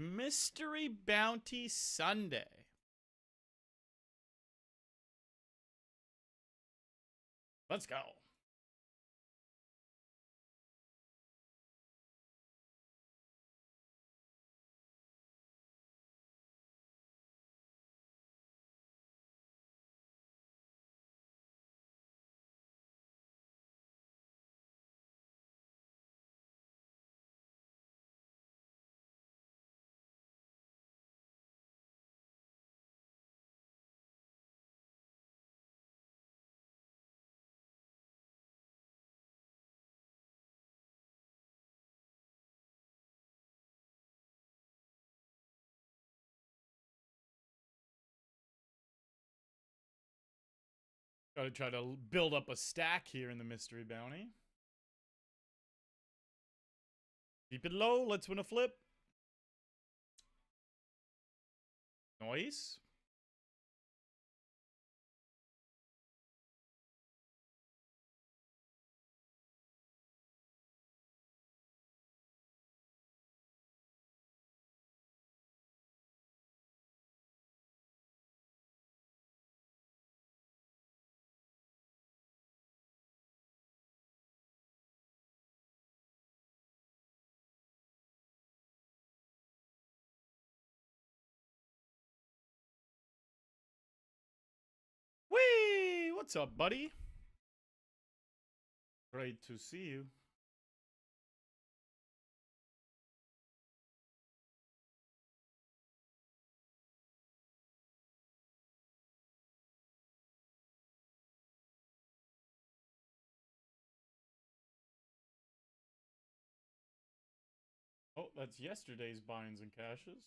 Mystery Bounty Sunday. Let's go. Gotta try to build up a stack here in the Mystery Bounty. Keep it low. Let's win a flip. Nice. Whee! What's up, buddy? Great to see you. Oh, that's yesterday's binds and cashes.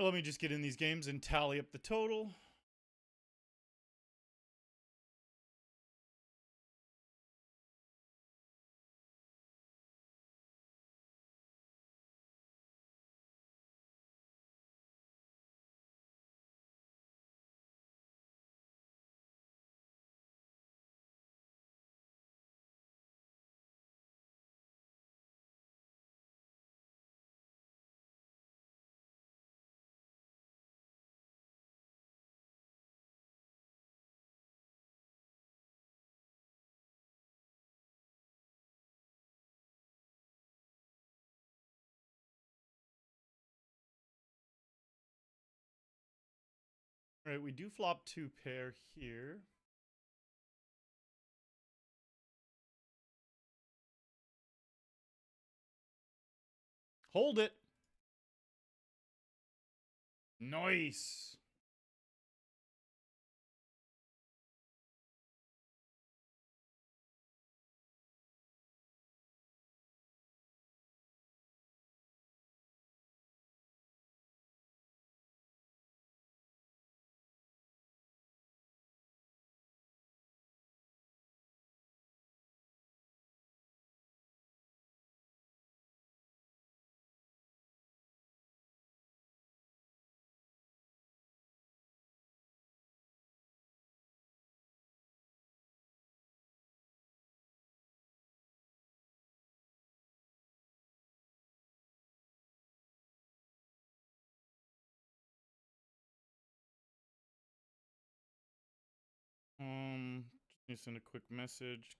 Let me just get in these games and tally up the total. All right, we do flop 2 pair here. Hold it. Nice. Just send a quick message.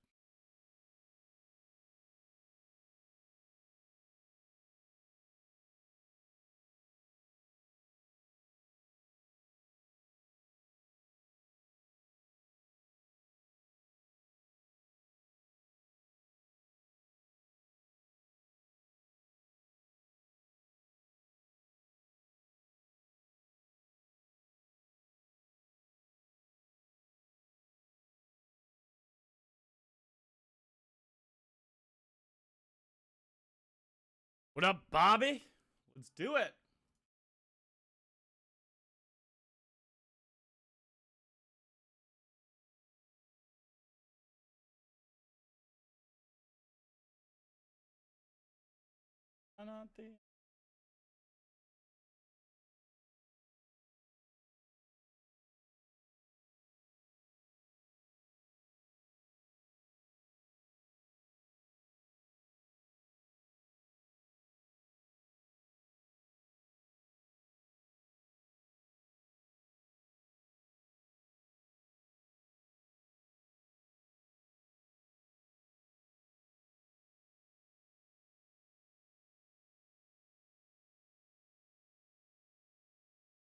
What up, Bobby? Let's do it.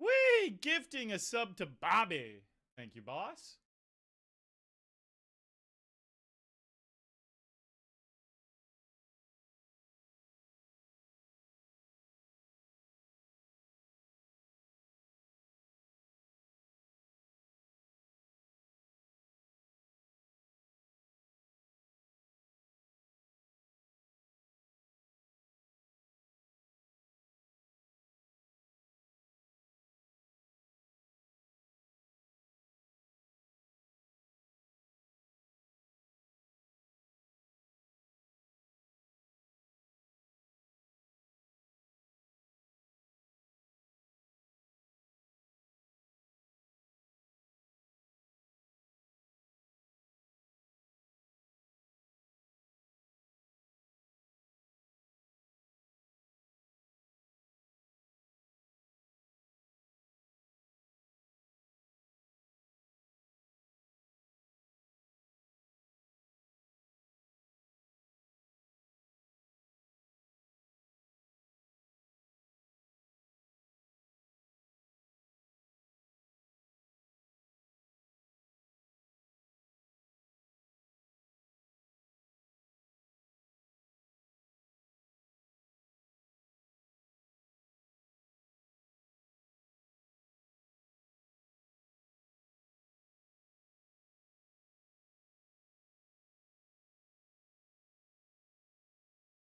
Whee! Gifting a sub to Bobby. Thank you, boss.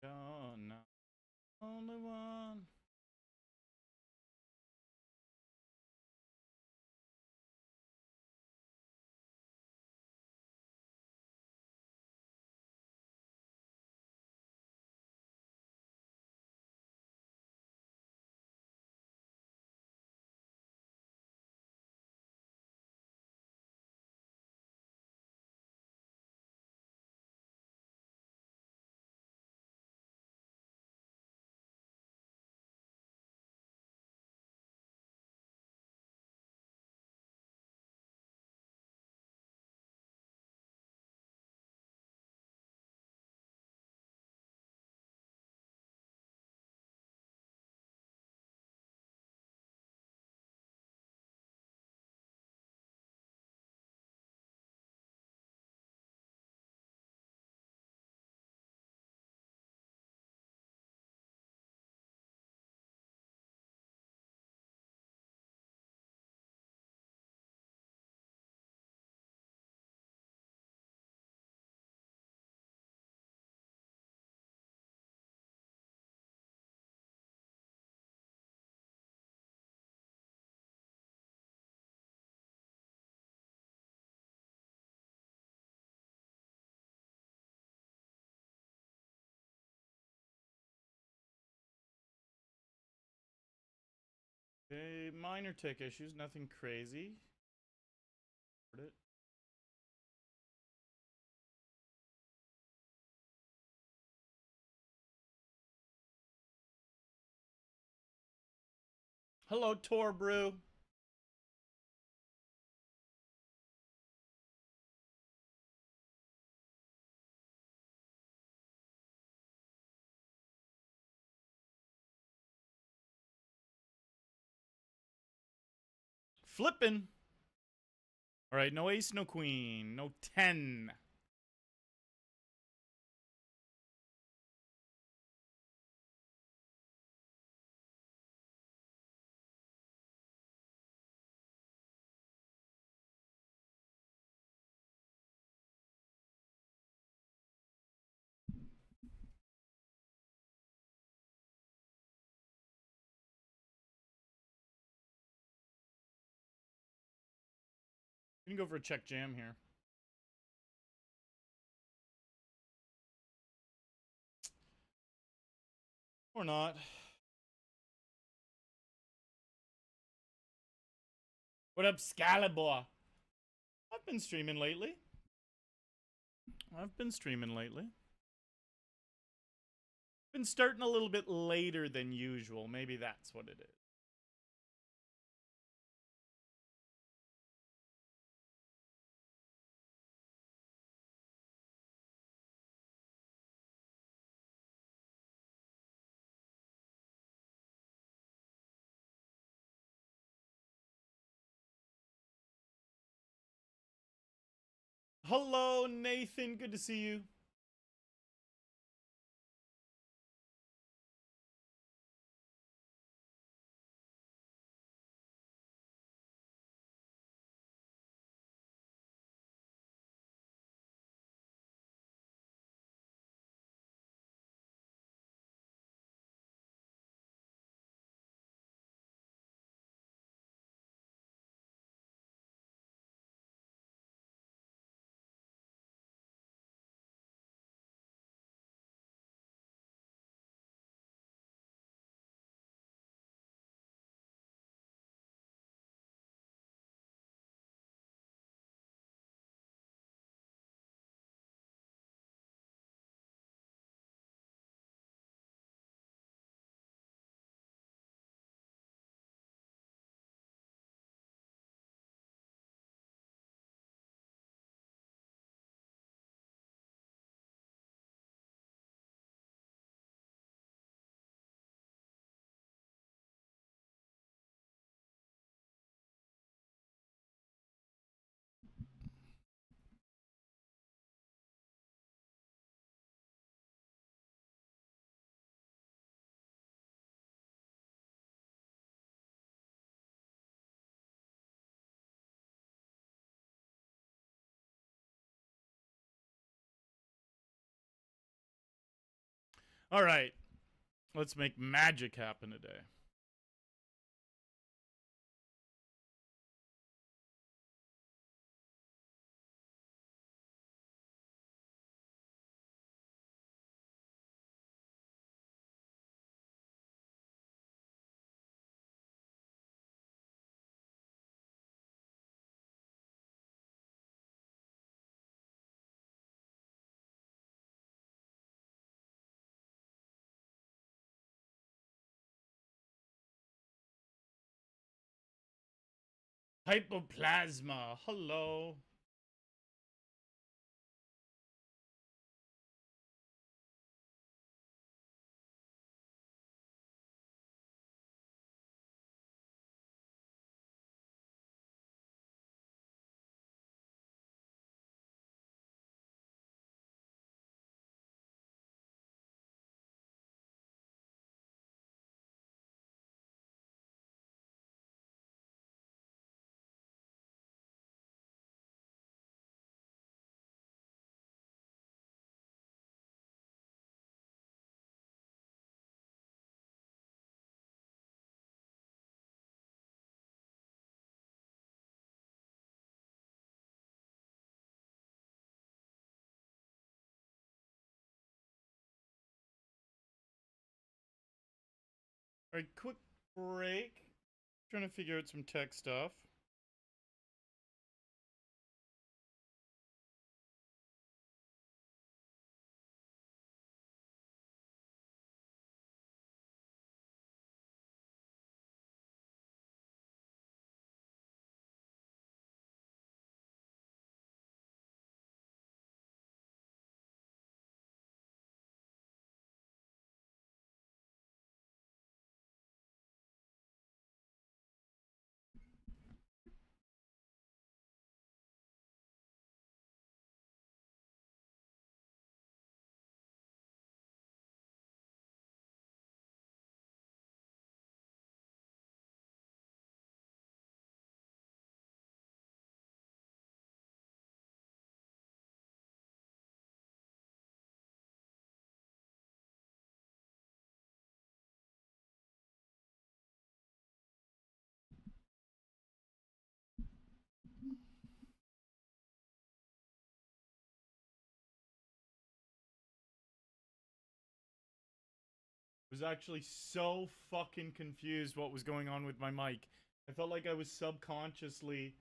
Oh, no. Only one. Okay, minor tech issues, nothing crazy. Hello, Torbrew. Flippin'. All right, no ace, no queen, no 10. We can go for a check jam here. Or not. What up, Scalibur? I've been streaming lately. Been starting a little bit later than usual. Maybe that's what it is. Hello, Nathan. Good to see you. All right. Let's make magic happen today. Hypoplasma. Hello. All right, quick break. Trying to figure out some tech stuff. was actually so fucking confused what was going on with my mic. I felt like I was subconsciously...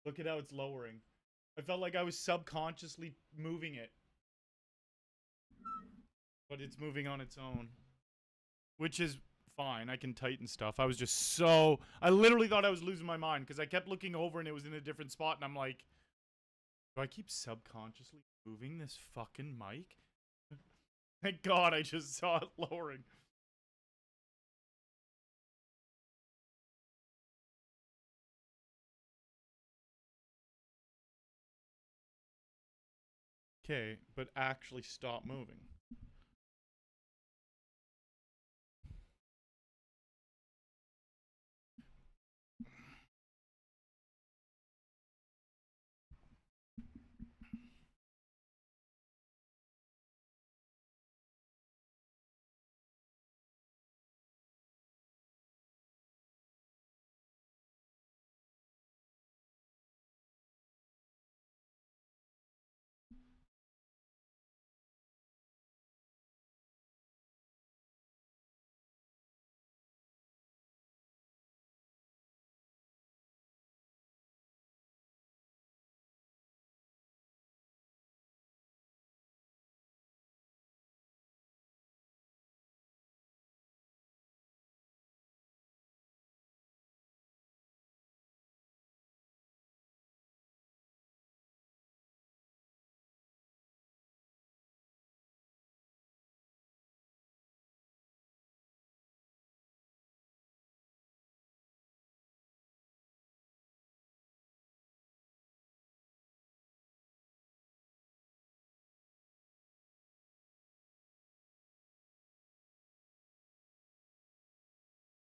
Look at how it's lowering. I felt like I was subconsciously moving it. But it's moving on its own. Which is fine. I can tighten stuff. I was just so... I literally thought I was losing my mind because I kept looking over and it was in a different spot and I'm like... Do I keep subconsciously moving this fucking mic? Thank God I just saw it lowering. Okay, but actually stop moving.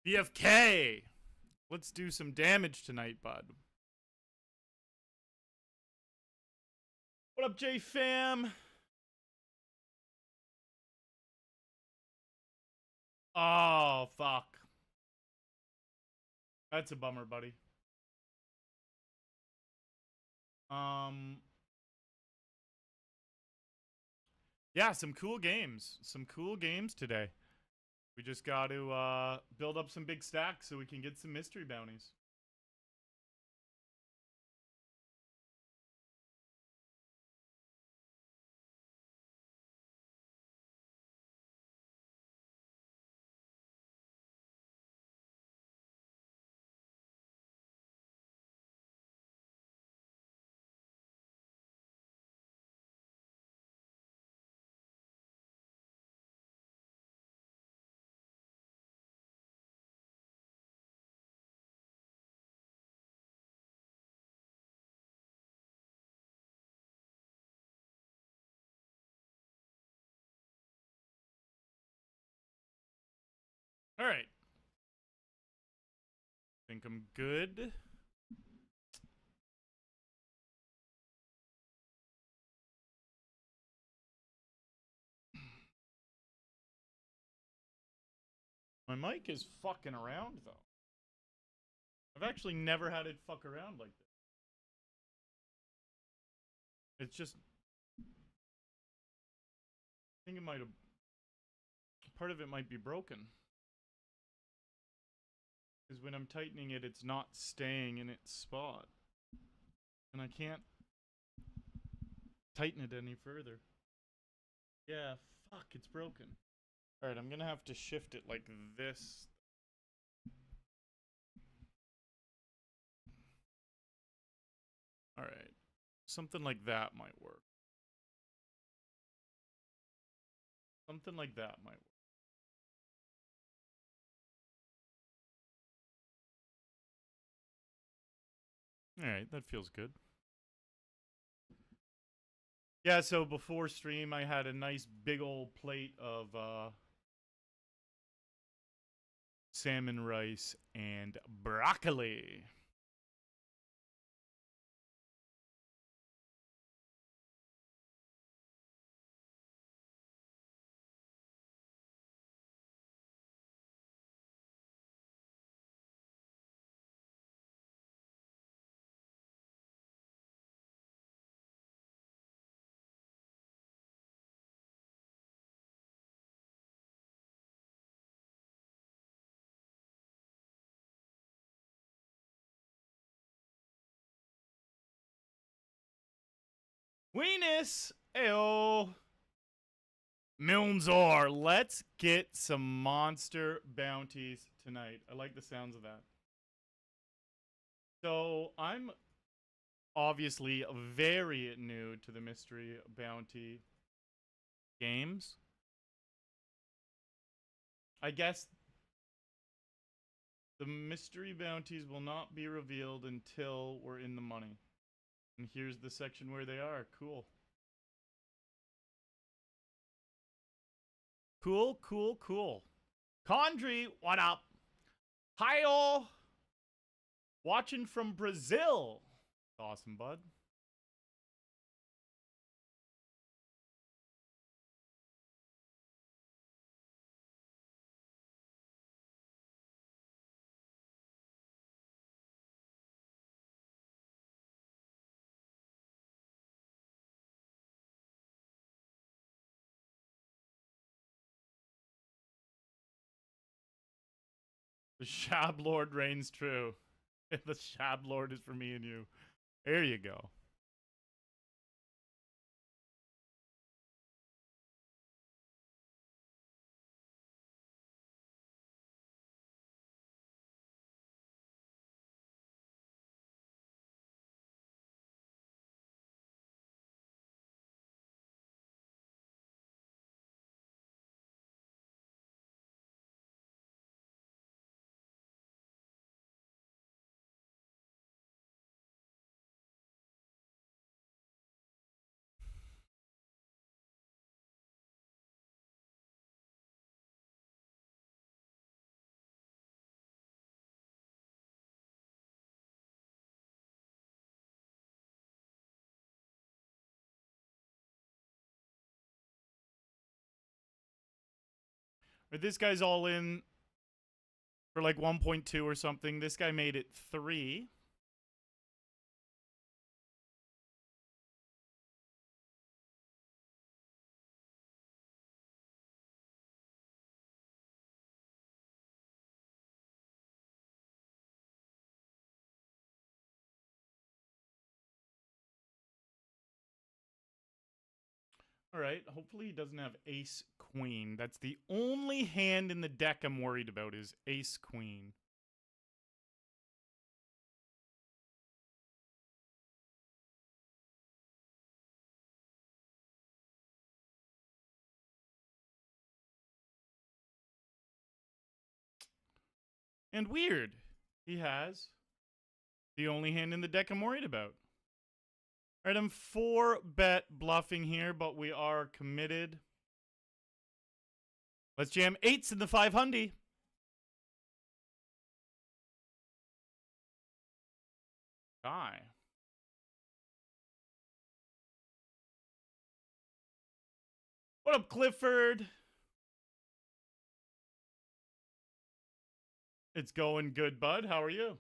BFK! Let's do some damage tonight, bud. What up, J-Fam? Oh, fuck. That's a bummer, buddy. Yeah, some cool games. Some cool games today. We just got to build up some big stacks so we can get some mystery bounties. All right. Think I'm good. My mic is fucking around, though. I've actually never had it fuck around like this. It's just... I think it might have... Part of it might be broken. Because when I'm tightening it, it's not staying in its spot. And I can't tighten it any further. Yeah, fuck, it's broken. Alright, I'm gonna have to shift it like this. Alright. Something like that might work. Something like that might work. Alright, that feels good. Yeah, so before stream, I had a nice big old plate of salmon rice and broccoli. Queeness. Ayo. Milnzor. Let's get some monster bounties tonight. I like the sounds of that. So I'm obviously very new to the mystery bounty games. I guess the mystery bounties will not be revealed until we're in the money. And here's the section where they are. Cool. Cool, cool, cool. Condry, what up? Hi-oh. Watching from Brazil. Awesome, bud. The Shab Lord reigns true. The Shab Lord is for me and you. There you go. But this guy's all in for like 1.2 or something. This guy made it 3. All right. Hopefully he doesn't have ace queen. That's the only hand in the deck I'm worried about is ace queen. And weird. He has the only hand in the deck I'm worried about. All right, I'm 4-bet bluffing here, but we are committed. Let's jam 8s in the 500. Die. What up, Clifford? It's going good, bud. How are you?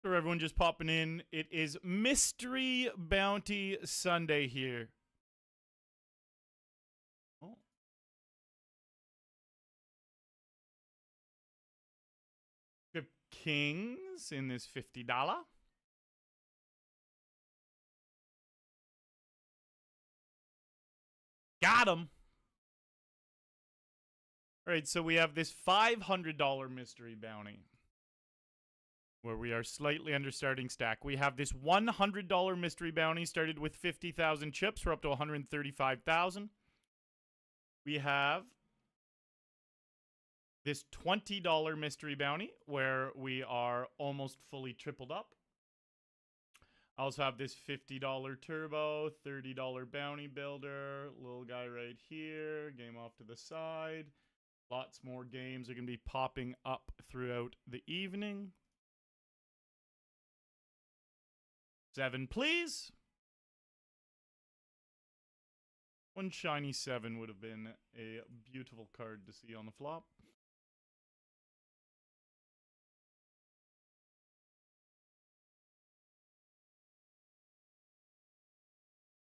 For everyone just popping in, it is Mystery Bounty Sunday here. Oh. We have kings in this $50. Got him. All right, so we have this $500 mystery bounty where we are slightly under starting stack. We have this $100 mystery bounty started with 50,000 chips. We're up to 135,000. We have this $20 mystery bounty where we are almost fully tripled up. I also have this $50 turbo, $30 bounty builder, little guy right here, game off to the side. Lots more games are going to be popping up throughout the evening. 7, please. One shiny 7 would have been a beautiful card to see on the flop.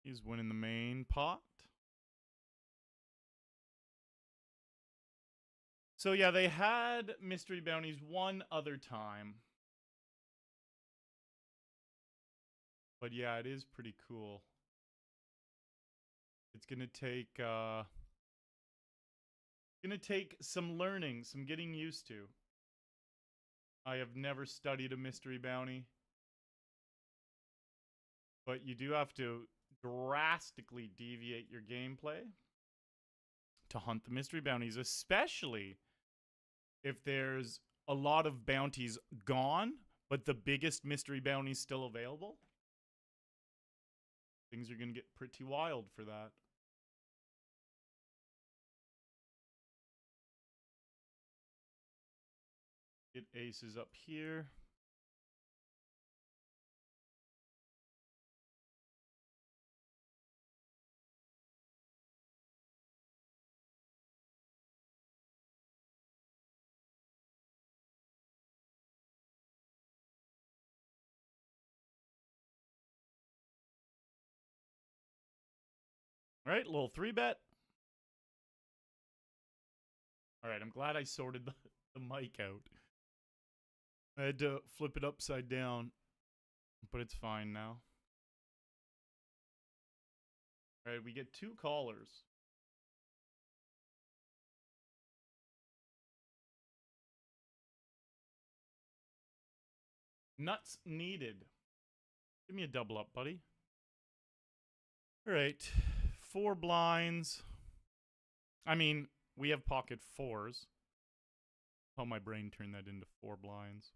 He's winning the main pot. So yeah, they had mystery bounties one other time. But yeah, it is pretty cool. It's gonna take some learning, some getting used to. I have never studied a mystery bounty. But you do have to drastically deviate your gameplay to hunt the mystery bounties, especially if there's a lot of bounties gone, but the biggest mystery bounty is still available. Things are going to get pretty wild for that. Get aces up here. All right, little 3-bet. All right, I'm glad I sorted the mic out. I had to flip it upside down, but it's fine now. All right, we get 2 callers. Nuts needed. Give me a double up, buddy. All right, 4 blinds. I mean, we have pocket 4s. How my brain turned that into 4 blinds.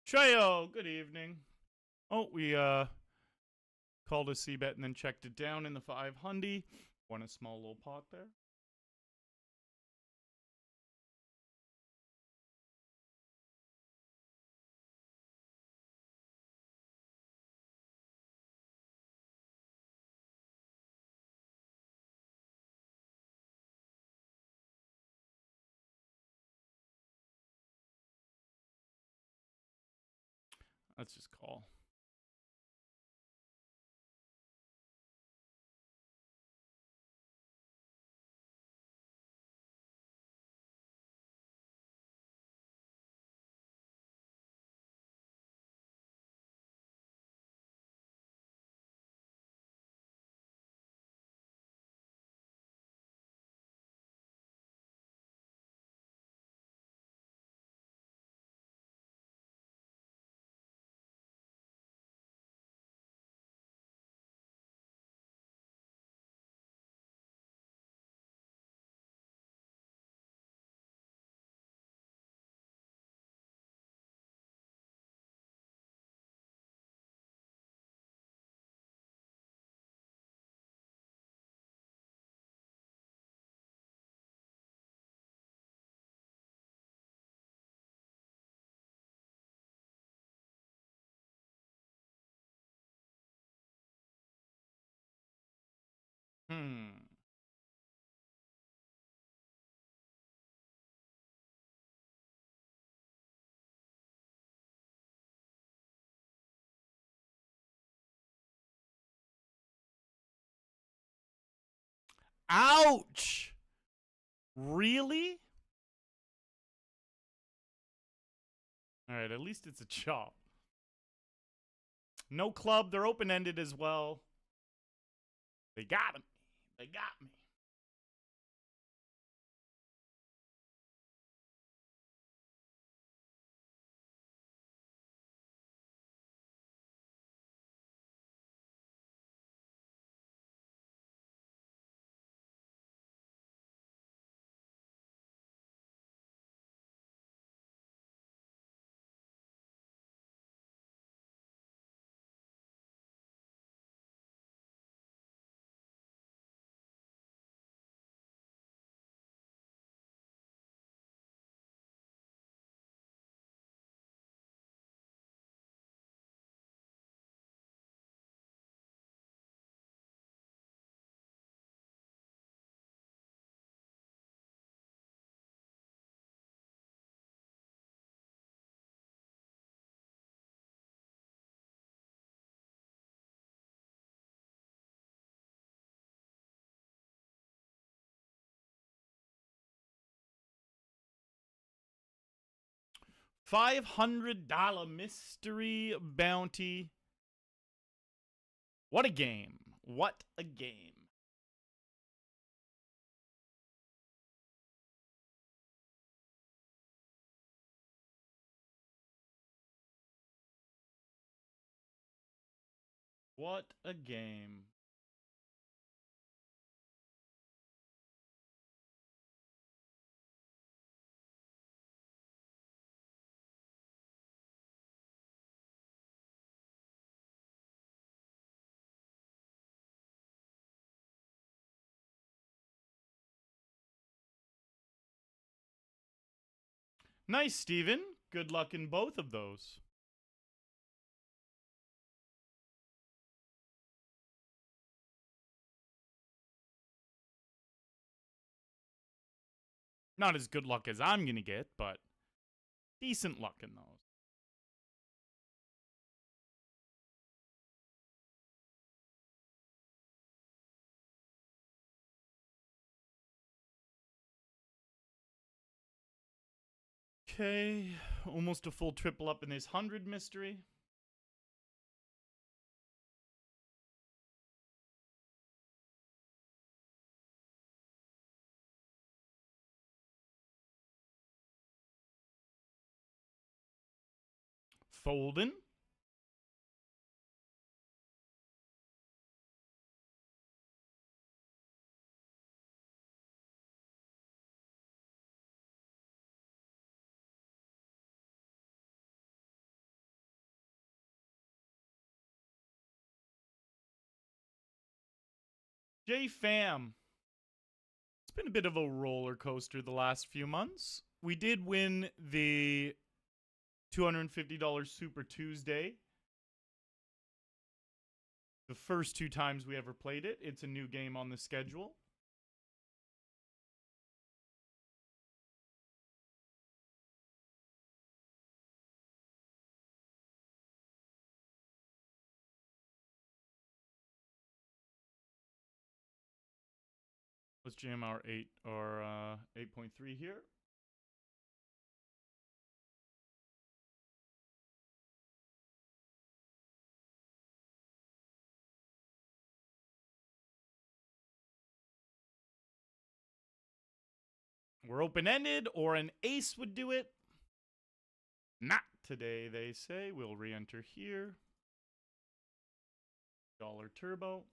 Treyo, good evening. Oh, we called a c-bet and then checked it down in the 500. Won a small little pot there. Let's just call. Ouch! Really? All right, at least it's a chop. No club. They're open-ended as well. They got him. They got me. $500 mystery bounty. What a game. What a game. What a game. Nice, Steven. Good luck in both of those. Not as good luck as I'm going to get, but decent luck in those. Okay, almost a full triple up in this 100 mystery. Folding. J Fam. It's been a bit of a roller coaster the last few months. We did win the $250 Super Tuesday. The first 2 times we ever played it. It's a new game on the schedule. Let's jam our 8.3 here. We're open-ended, or an ace would do it. Not today, they say. We'll re-enter here. Dollar turbo.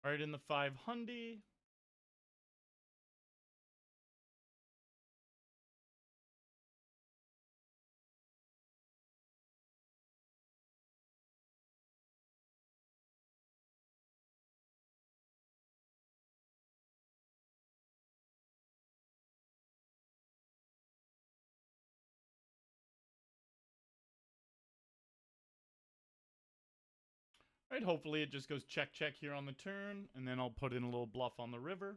Right in the 500. Right, hopefully it just goes check, check here on the turn, and then I'll put in a little bluff on the river.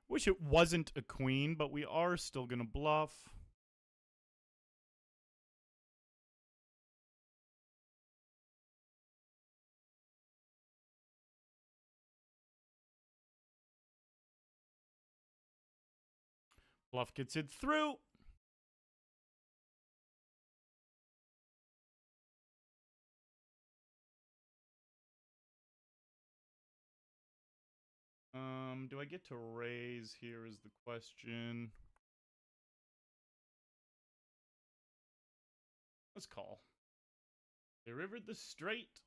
Wish it wasn't a queen, but we are still going to bluff. Bluff gets it through. Do I get to raise here is the question. Let's call. They rivered the straight.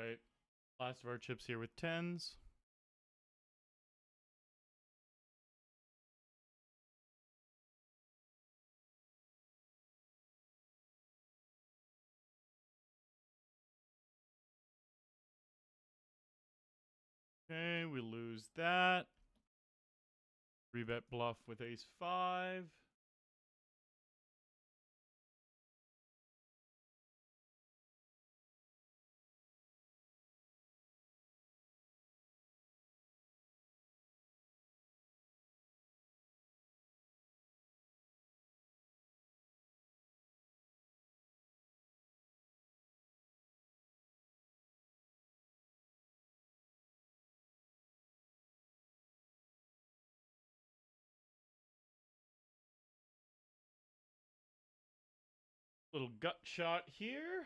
Right. Last of our chips here with tens. Okay, we lose that. Rebet bluff with ace 5. Little gut shot here.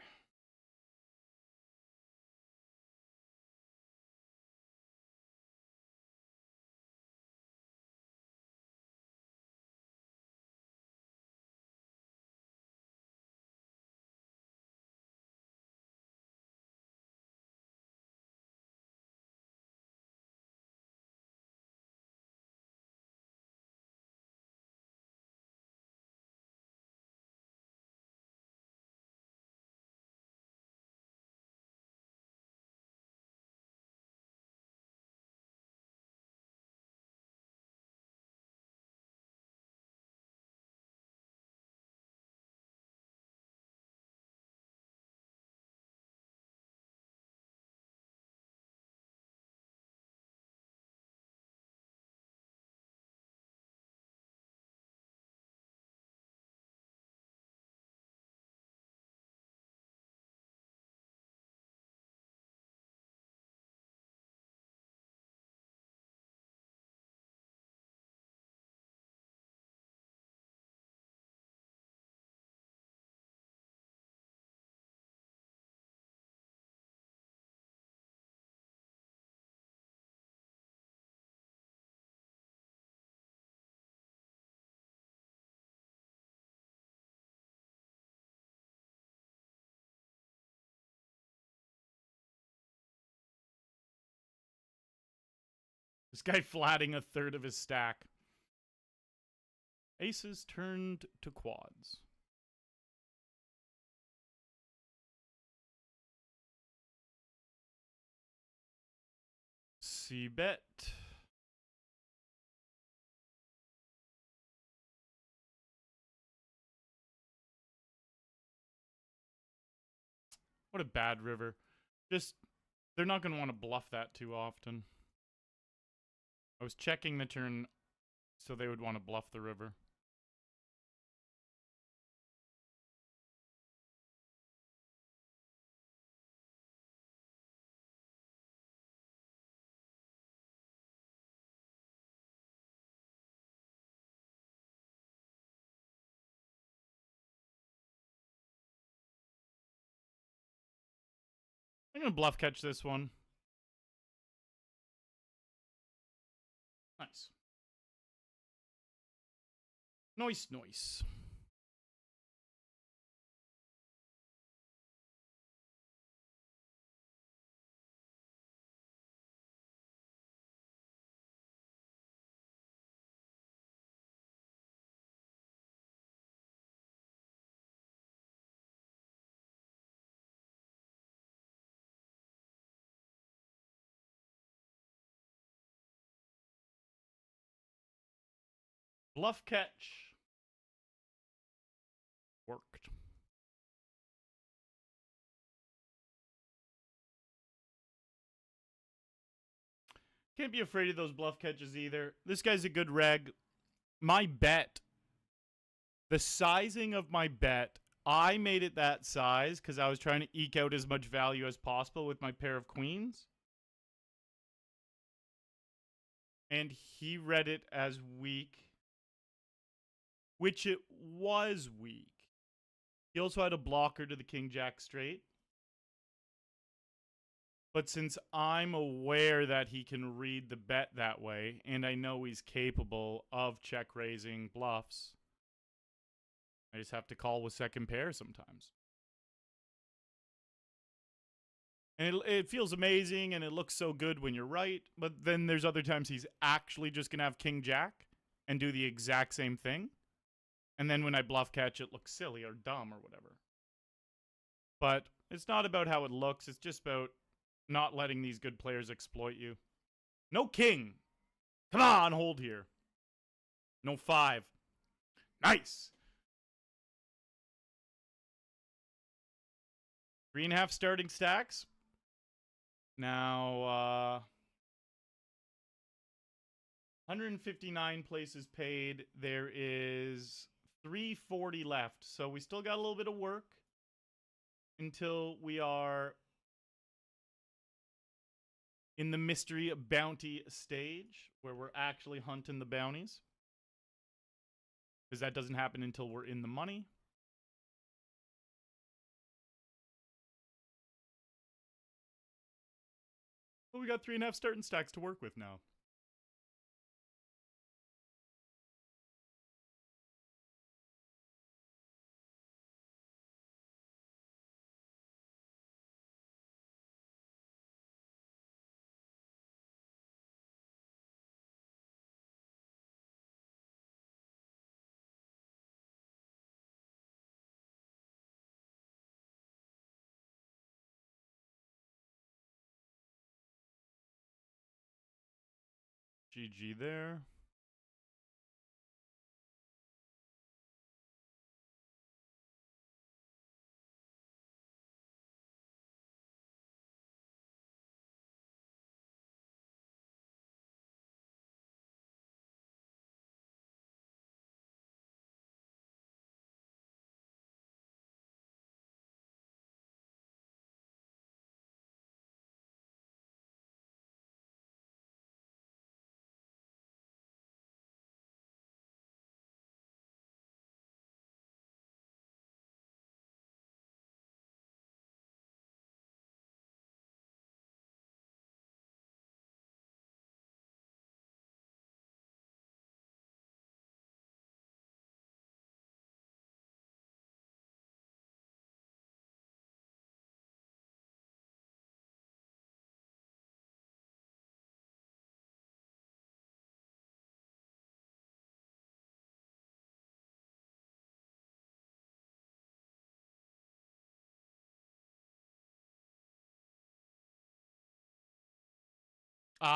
This guy flatting a third of his stack. Aces turned to quads. C-bet. What a bad river. Just, they're not going to want to bluff that too often. I was checking the turn so they would want to bluff the river. I'm going to bluff catch this one. Nice. Nice, nice. Bluff catch. Worked. Can't be afraid of those bluff catches either. This guy's a good reg. My bet, the sizing of my bet, I made it that size because I was trying to eke out as much value as possible with my pair of queens. And he read it as weak, which it was weak. He also had a blocker to the king-jack straight. But since I'm aware that he can read the bet that way, and I know he's capable of check-raising bluffs, I just have to call with second pair sometimes. And it feels amazing and it looks so good when you're right. But then there's other times he's actually just going to have King Jack and do the exact same thing. And then when I bluff catch, it looks silly or dumb or whatever. But it's not about how it looks. It's just about not letting these good players exploit you. No king. Come on, hold here. No 5. Nice. 3.5 starting stacks. Now, 159 places paid. There is 340 left. So we still got a little bit of work until we are in the mystery bounty stage where we're actually hunting the bounties. Because that doesn't happen until we're in the money. But we got 3.5 starting stacks to work with now. GG there.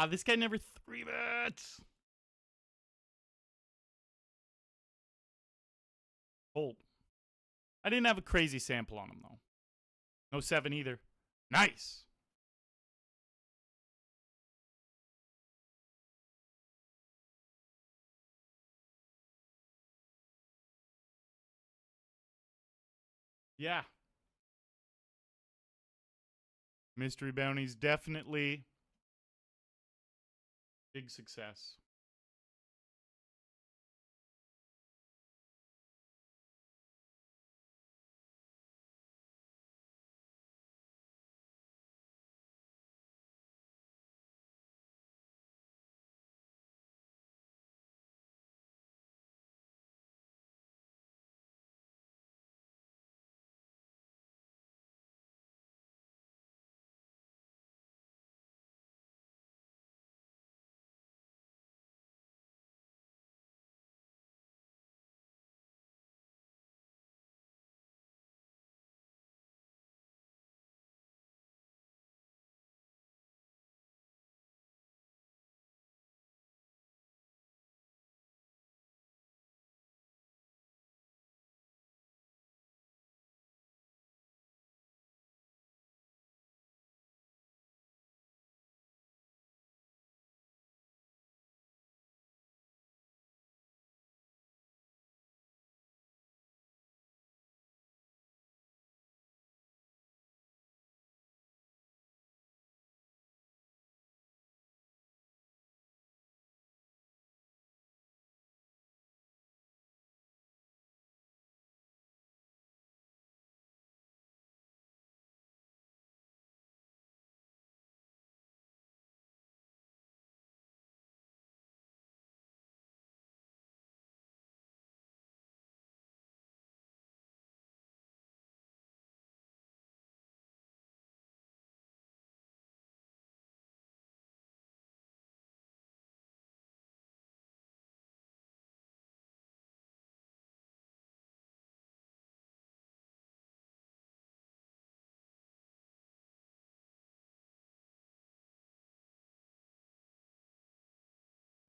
This guy never 3-bets. Hold. I didn't have a crazy sample on him, though. No 7 either. Nice. Yeah. Mystery bounties definitely big success.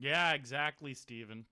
Yeah, exactly, Steven.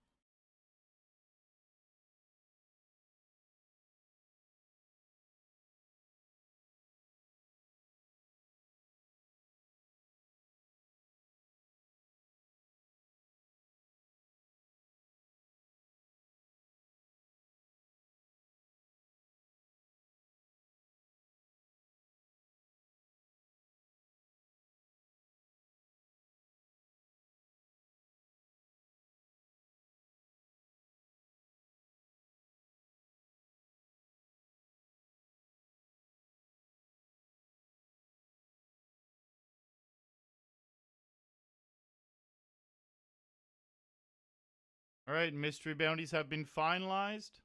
All right, mystery bounties have been finalized.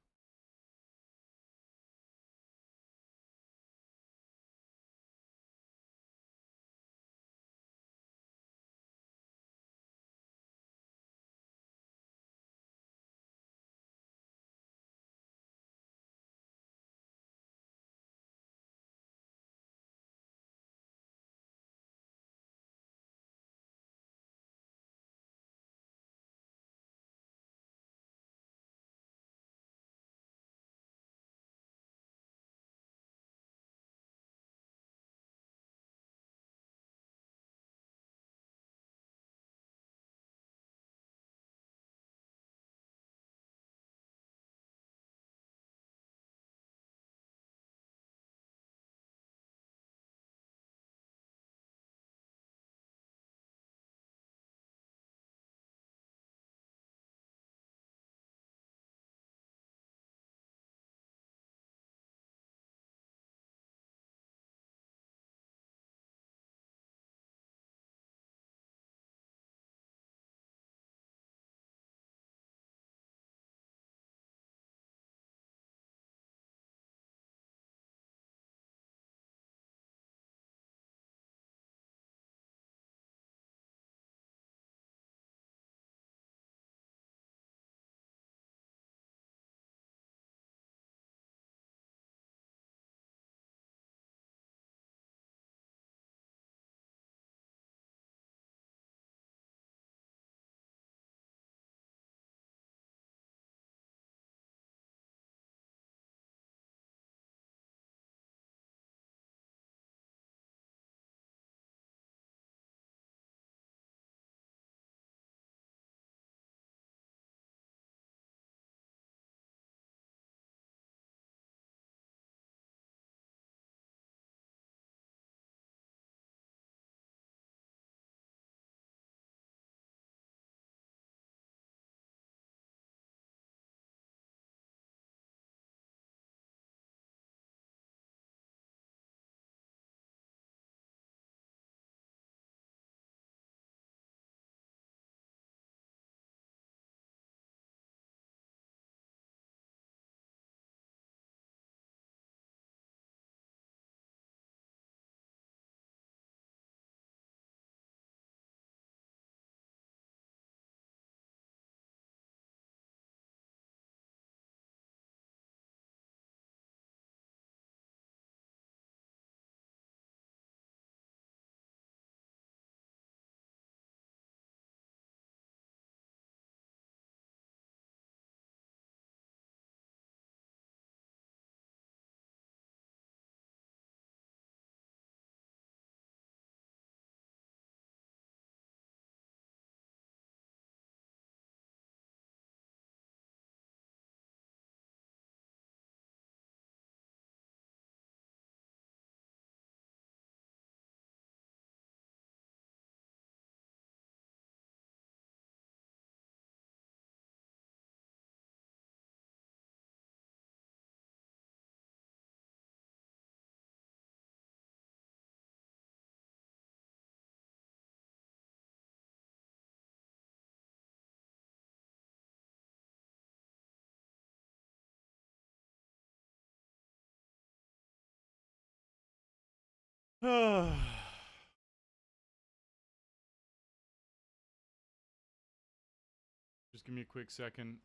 Just give me a quick second.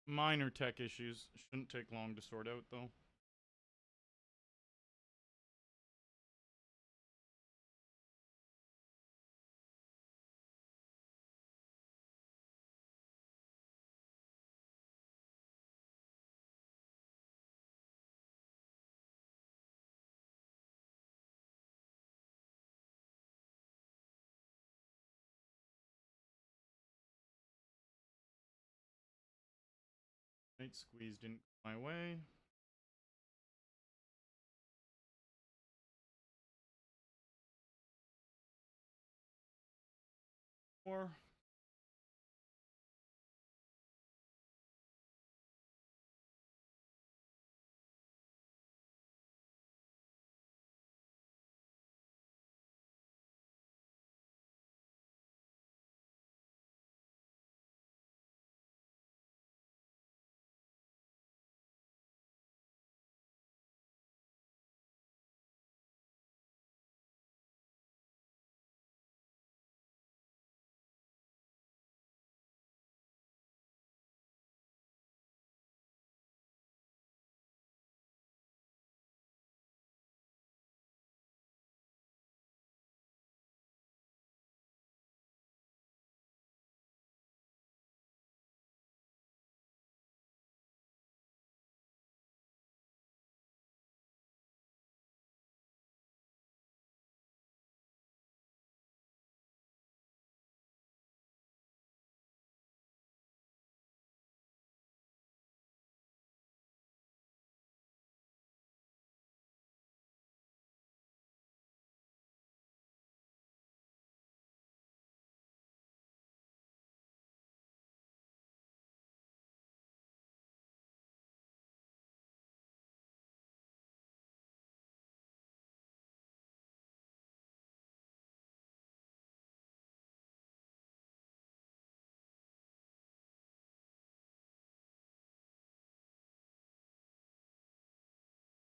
Minor tech issues. Shouldn't take long to sort out, though. Right squeeze didn't go my way. Or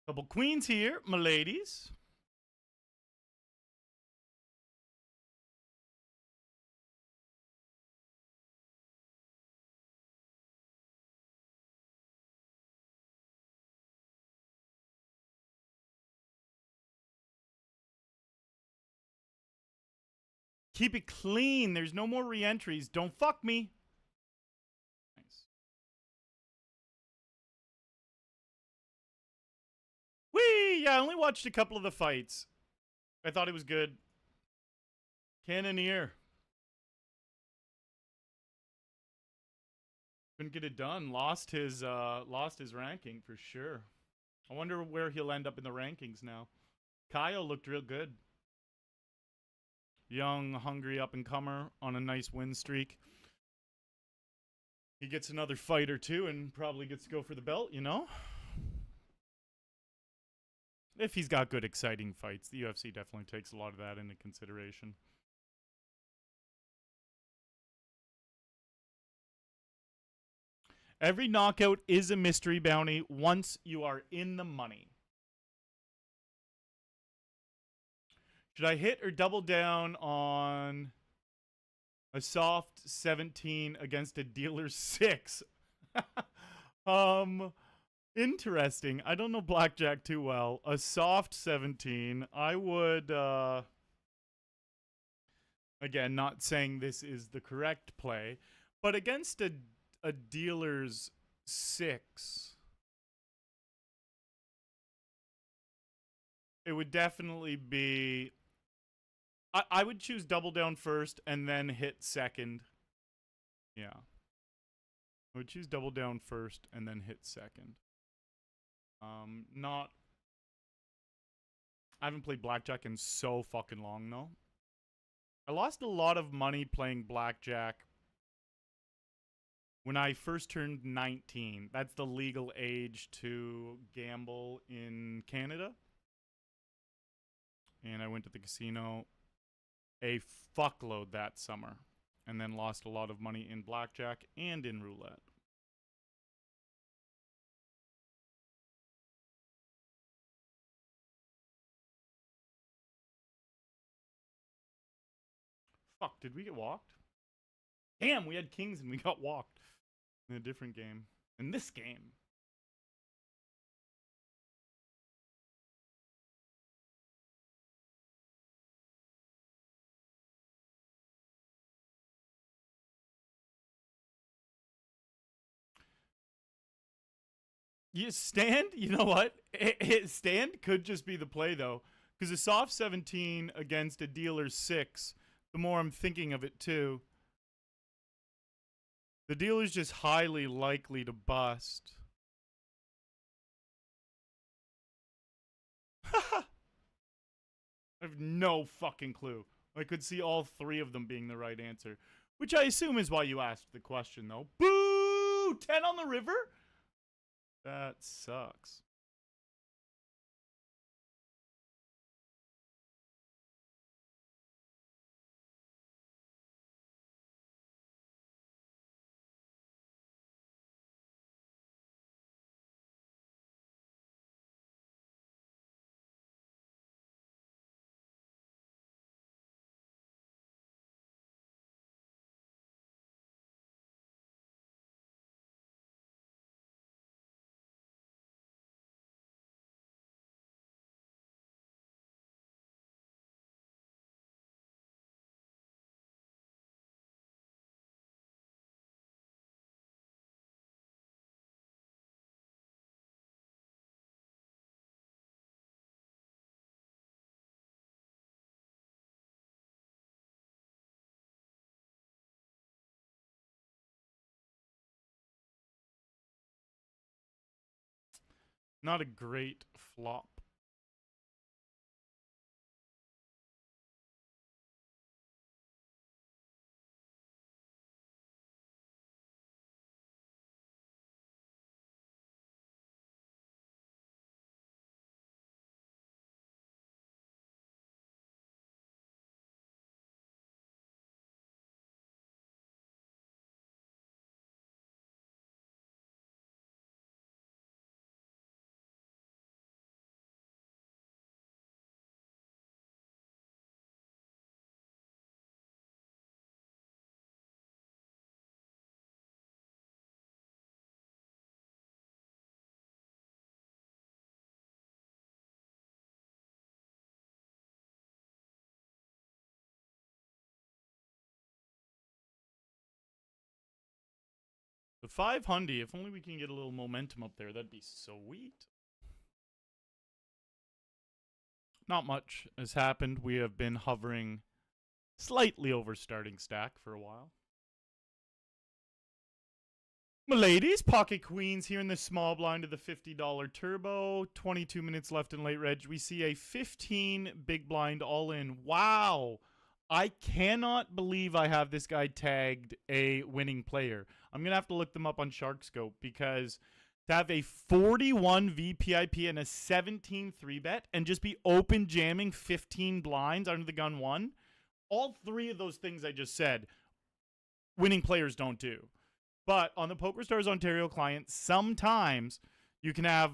couple queens here, my ladies. Keep it clean. There's no more re-entries. Don't fuck me. Nice. Whee! Yeah, I only watched a couple of the fights. I thought it was good. Cannoneer. Couldn't get it done. Lost his ranking for sure. I wonder where he'll end up in the rankings now. Kyle looked real good. Young, hungry up-and-comer on a nice win streak. He gets another fight or two and probably gets to go for the belt, you know? If he's got good, exciting fights. The UFC definitely takes a lot of that into consideration. Every knockout is a mystery bounty once you are in the money. Should I hit or double down on a soft 17 against a dealer 6? Interesting. I don't know blackjack too well. A soft 17. I would, again, not saying this is the correct play, but against a dealer's 6, it would definitely be... I would choose double down first and then hit second. Yeah. I would choose double down first and then hit second. Not... I haven't played blackjack in so fucking long, though. I lost a lot of money playing blackjack when I first turned 19. That's the legal age to gamble in Canada. And I went to the casino a fuckload that summer. And then lost a lot of money in blackjack and in roulette. Fuck, did we get walked? Damn, we had kings and we got walked in a different game. In this game. You stand, you know what? Stand could just be the play, though. Because a soft 17 against a dealer 6, the more I'm thinking of it, too. The dealer's just highly likely to bust. I have no fucking clue. I could see all three of them being the right answer, which I assume is why you asked the question, though. Boo! 10 on the river? That sucks. Not a great flop. The 500, if only we can get a little momentum up there, that'd be sweet. Not much has happened. We have been hovering slightly over starting stack for a while. Miladies, pocket queens here in the small blind of the $50 turbo. 22 minutes left in late reg. We see a 15 big blind all in. Wow. I cannot believe I have this guy tagged a winning player. I'm going to have to look them up on SharkScope because to have a 41 VPIP and a 17 3-bet and just be open jamming 15 blinds under the gun one, all three of those things I just said, winning players don't do. But on the PokerStars Ontario client, sometimes you can have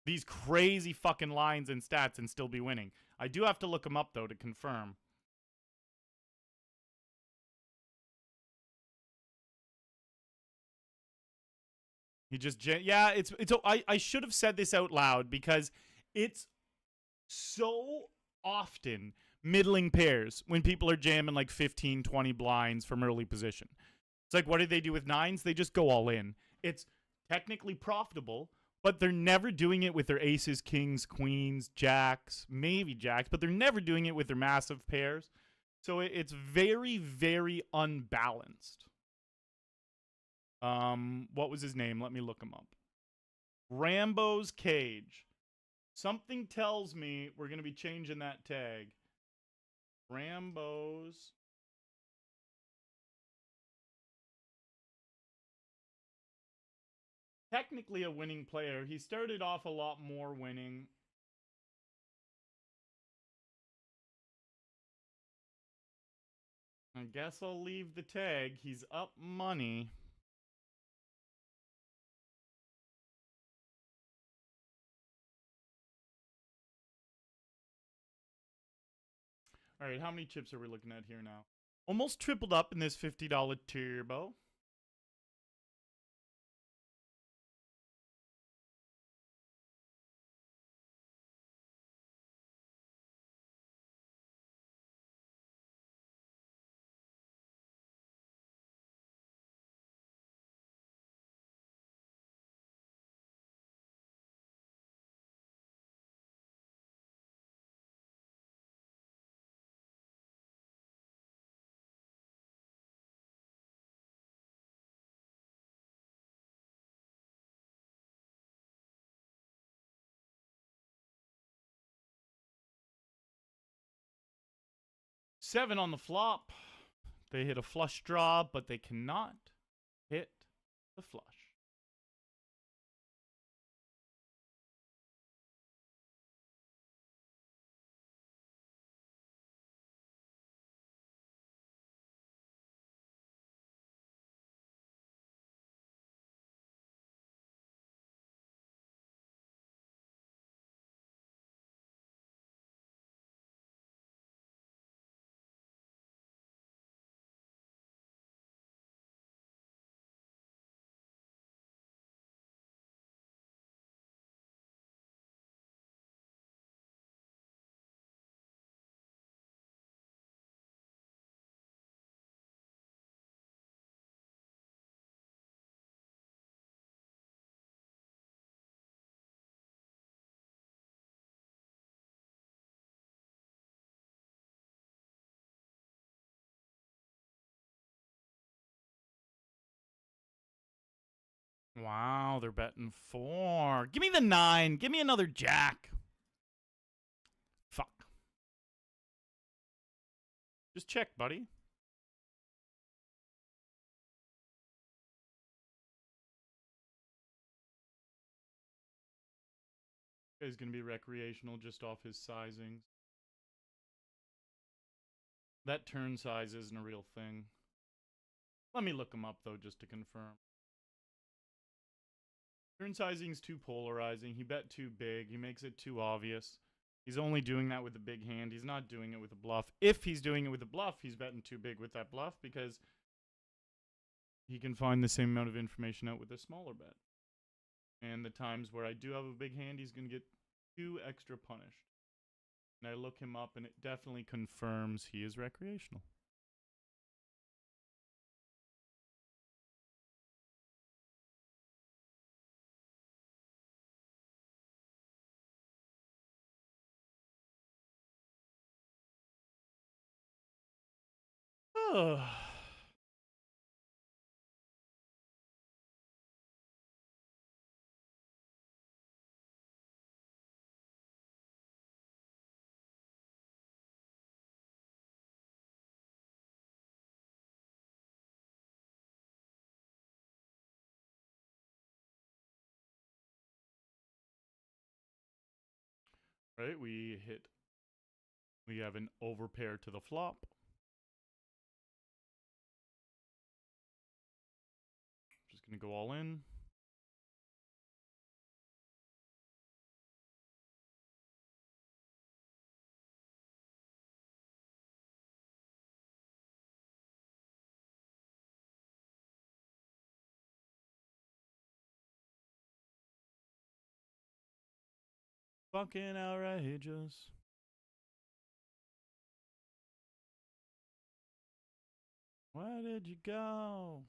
these crazy fucking lines and stats and still be winning. I do have to look them up, though, to confirm. He just, yeah, I should have said this out loud because it's so often middling pairs when people are jamming like 15, 20 blinds from early position. It's like, what do they do with nines? They just go all in. It's technically profitable, but they're never doing it with their aces, kings, queens, jacks, maybe jacks, but they're never doing it with their massive pairs. So it's very, very unbalanced. What was his name? Let me look him up. Rambo's Cage. Something tells me we're going to be changing that tag. Rambo's. Technically a winning player. He started off a lot more winning. I guess I'll leave the tag. He's up money. All right, how many chips are we looking at here now? Almost tripled up in this $50 turbo. 7 on the flop. They hit a flush draw, but they cannot hit the flush. Wow, they're betting 4. Give me the 9. Give me another jack. Fuck. Just check, buddy. Guy's gonna be recreational just off his sizings. That turn size isn't a real thing. Let me look him up, though, just to confirm. Turn sizing's too polarizing. He bet too big. He makes it too obvious. He's only doing that with a big hand. He's not doing it with a bluff. If he's doing it with a bluff, he's betting too big with that bluff because he can find the same amount of information out with a smaller bet. And the times where I do have a big hand, he's going to get 2 extra punished. And I look him up, and it definitely confirms he is recreational. Right, we have an overpair to the flop. Just gonna go all in. Fucking outrageous. Where did you go?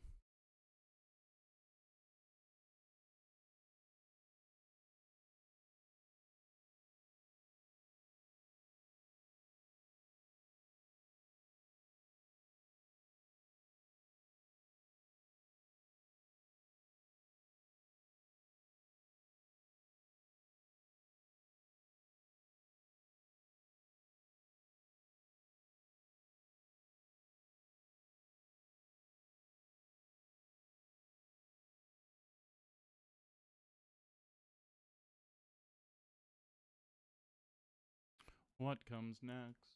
What comes next?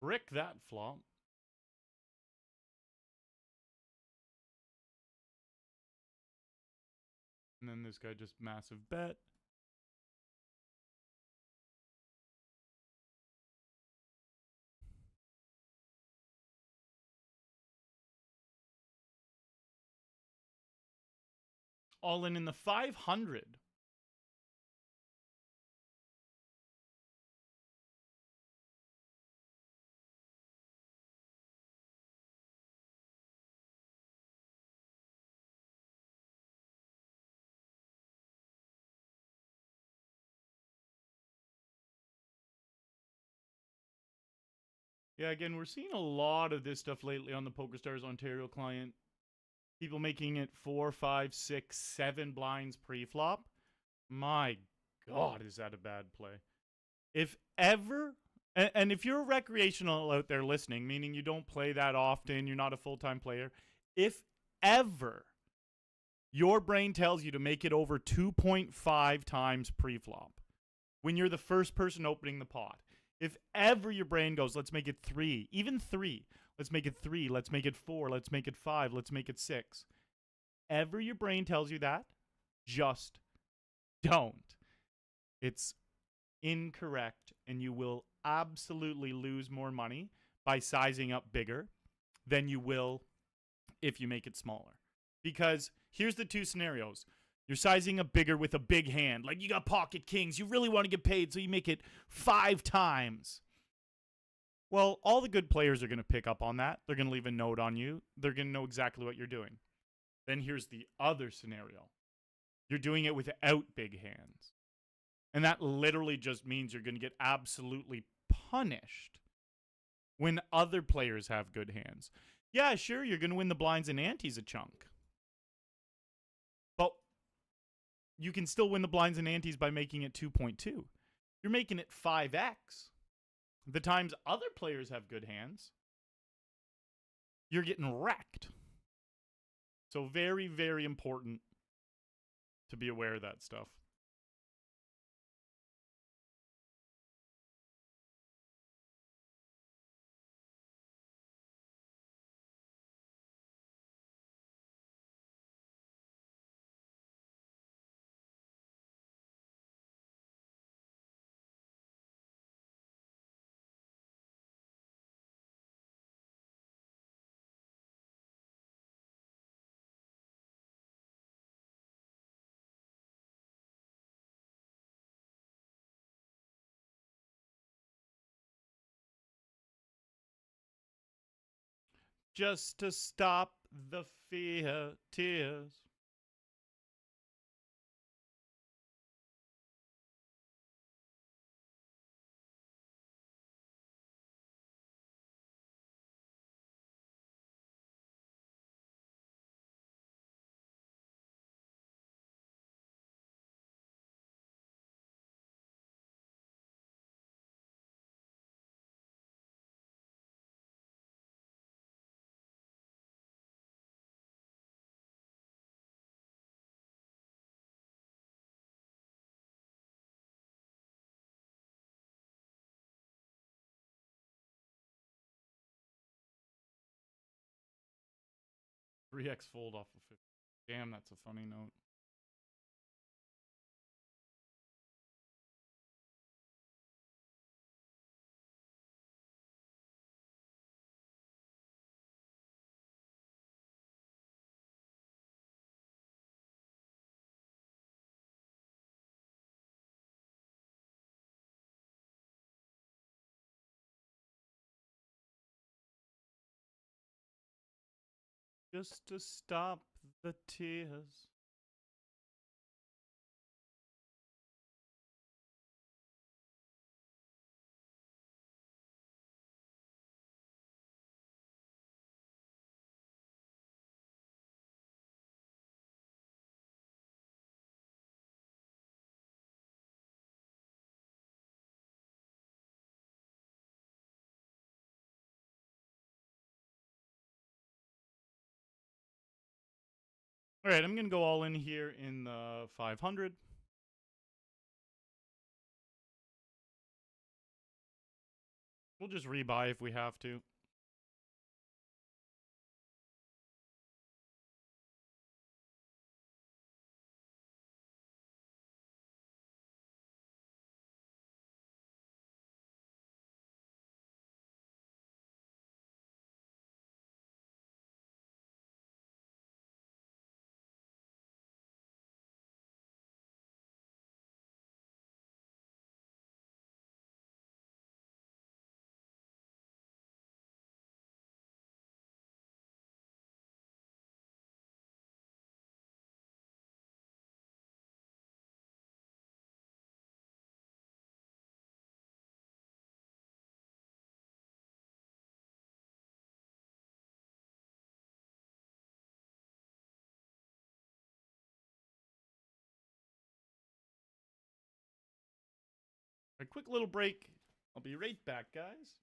Brick that flop. And then this guy just massive bet. All in the 500. Yeah, again, we're seeing a lot of this stuff lately on the PokerStars Ontario client. People making it 4, 5, 6, 7 blinds pre-flop. My God, is that a bad play? If ever, and if you're a recreational out there listening, meaning you don't play that often, you're not a full-time player, if ever your brain tells you to make it over 2.5 times pre-flop when you're the first person opening the pot, if ever your brain goes, let's make it 3, even 3, let's make it 3, let's make it 4, let's make it 5, let's make it 6, ever your brain tells you that, just don't. It's incorrect, and you will absolutely lose more money by sizing up bigger than you will if you make it smaller. Because here's the two scenarios. You're sizing up bigger with a big hand. Like, you got pocket kings. You really want to get paid, so you make it 5 times. Well, all the good players are going to pick up on that. They're going to leave a note on you. They're going to know exactly what you're doing. Then here's the other scenario. You're doing it without big hands. And that literally just means you're going to get absolutely punished when other players have good hands. Yeah, sure, you're going to win the blinds and antes a chunk. But you can still win the blinds and antes by making it 2.2. You're making it 5x. The times other players have good hands, you're getting wrecked. So very, very important to be aware of that stuff. Just to stop the fear, tears. Three X fold off of 50. Damn, that's a funny note. Just to stop the tears. All right, I'm going to go all in here in the 500. We'll just rebuy if we have to. A quick little break. I'll be right back, guys.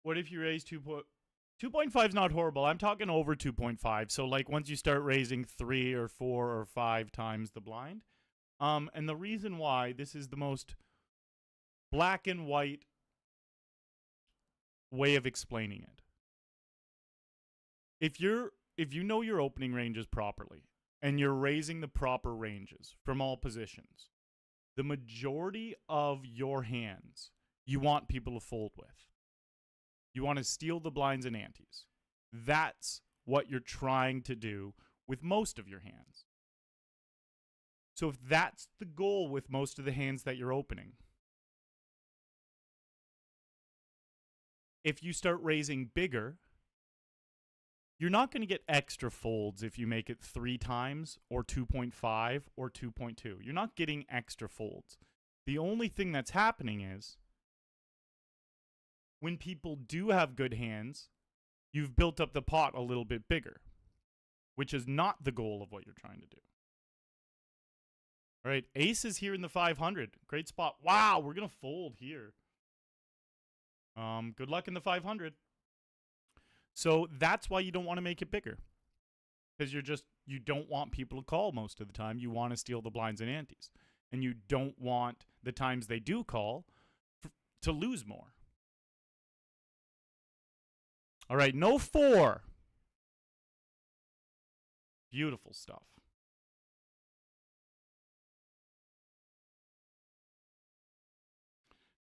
What if you raise 2.5 is not horrible. I'm talking over 2.5. So like once you start raising 3 or 4 or 5 times the blind. And the reason why this is the most black and white way of explaining it. If you know your opening ranges properly and you're raising the proper ranges from all positions, the majority of your hands you want people to fold with. You want to steal the blinds and antes. That's what you're trying to do with most of your hands. So if that's the goal with most of the hands that you're opening, if you start raising bigger, you're not going to get extra folds if you make it 3 times or 2.5 or 2.2. You're not getting extra folds. The only thing that's happening is when people do have good hands, you've built up the pot a little bit bigger, which is not the goal of what you're trying to do. All right, ace is here in the 500. Great spot. Wow, we're going to fold here. Good luck in the 500. So that's why you don't want to make it bigger. Because you don't want people to call most of the time. You want to steal the blinds and antes. And you don't want the times they do call to lose more. All right, no 4. Beautiful stuff.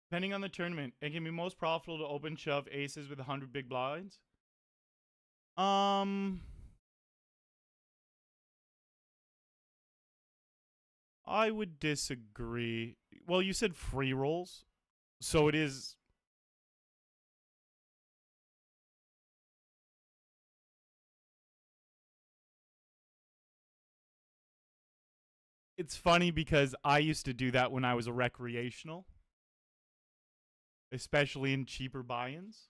Depending on the tournament, it can be most profitable to open shove aces with 100 big blinds. I would disagree. Well, you said free rolls, so it is. It's funny because I used to do that when I was a recreational, especially in cheaper buy-ins.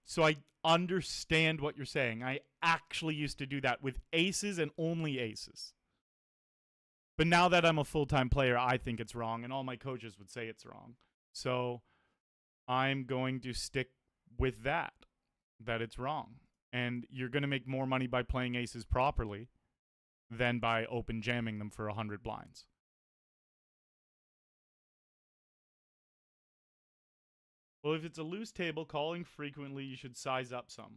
So I understand what you're saying. I actually used to do that with aces and only aces. But now that I'm a full-time player, I think it's wrong, and all my coaches would say it's wrong. So I'm going to stick with that it's wrong. And you're going to make more money by playing aces properly than by open jamming them for 100 blinds. Well, if it's a loose table, calling frequently, you should size up some.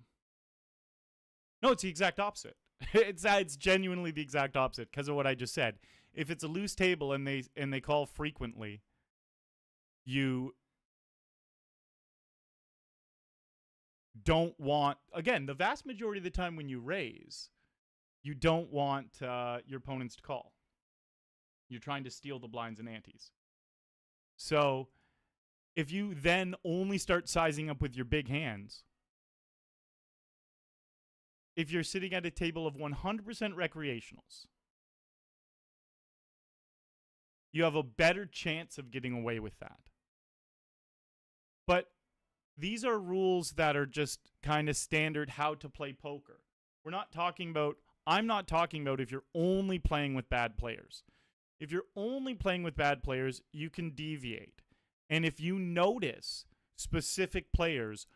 No, it's the exact opposite. It's genuinely the exact opposite because of what I just said. If it's a loose table and they call frequently, you don't want, again, the vast majority of the time when you raise, you don't want your opponents to call. You're trying to steal the blinds and antes. So if you then only start sizing up with your big hands, if you're sitting at a table of 100% recreationals, you have a better chance of getting away with that. But these are rules that are just kind of standard how to play poker. I'm not talking about if you're only playing with bad players. If you're only playing with bad players, you can deviate. And if you notice specific players,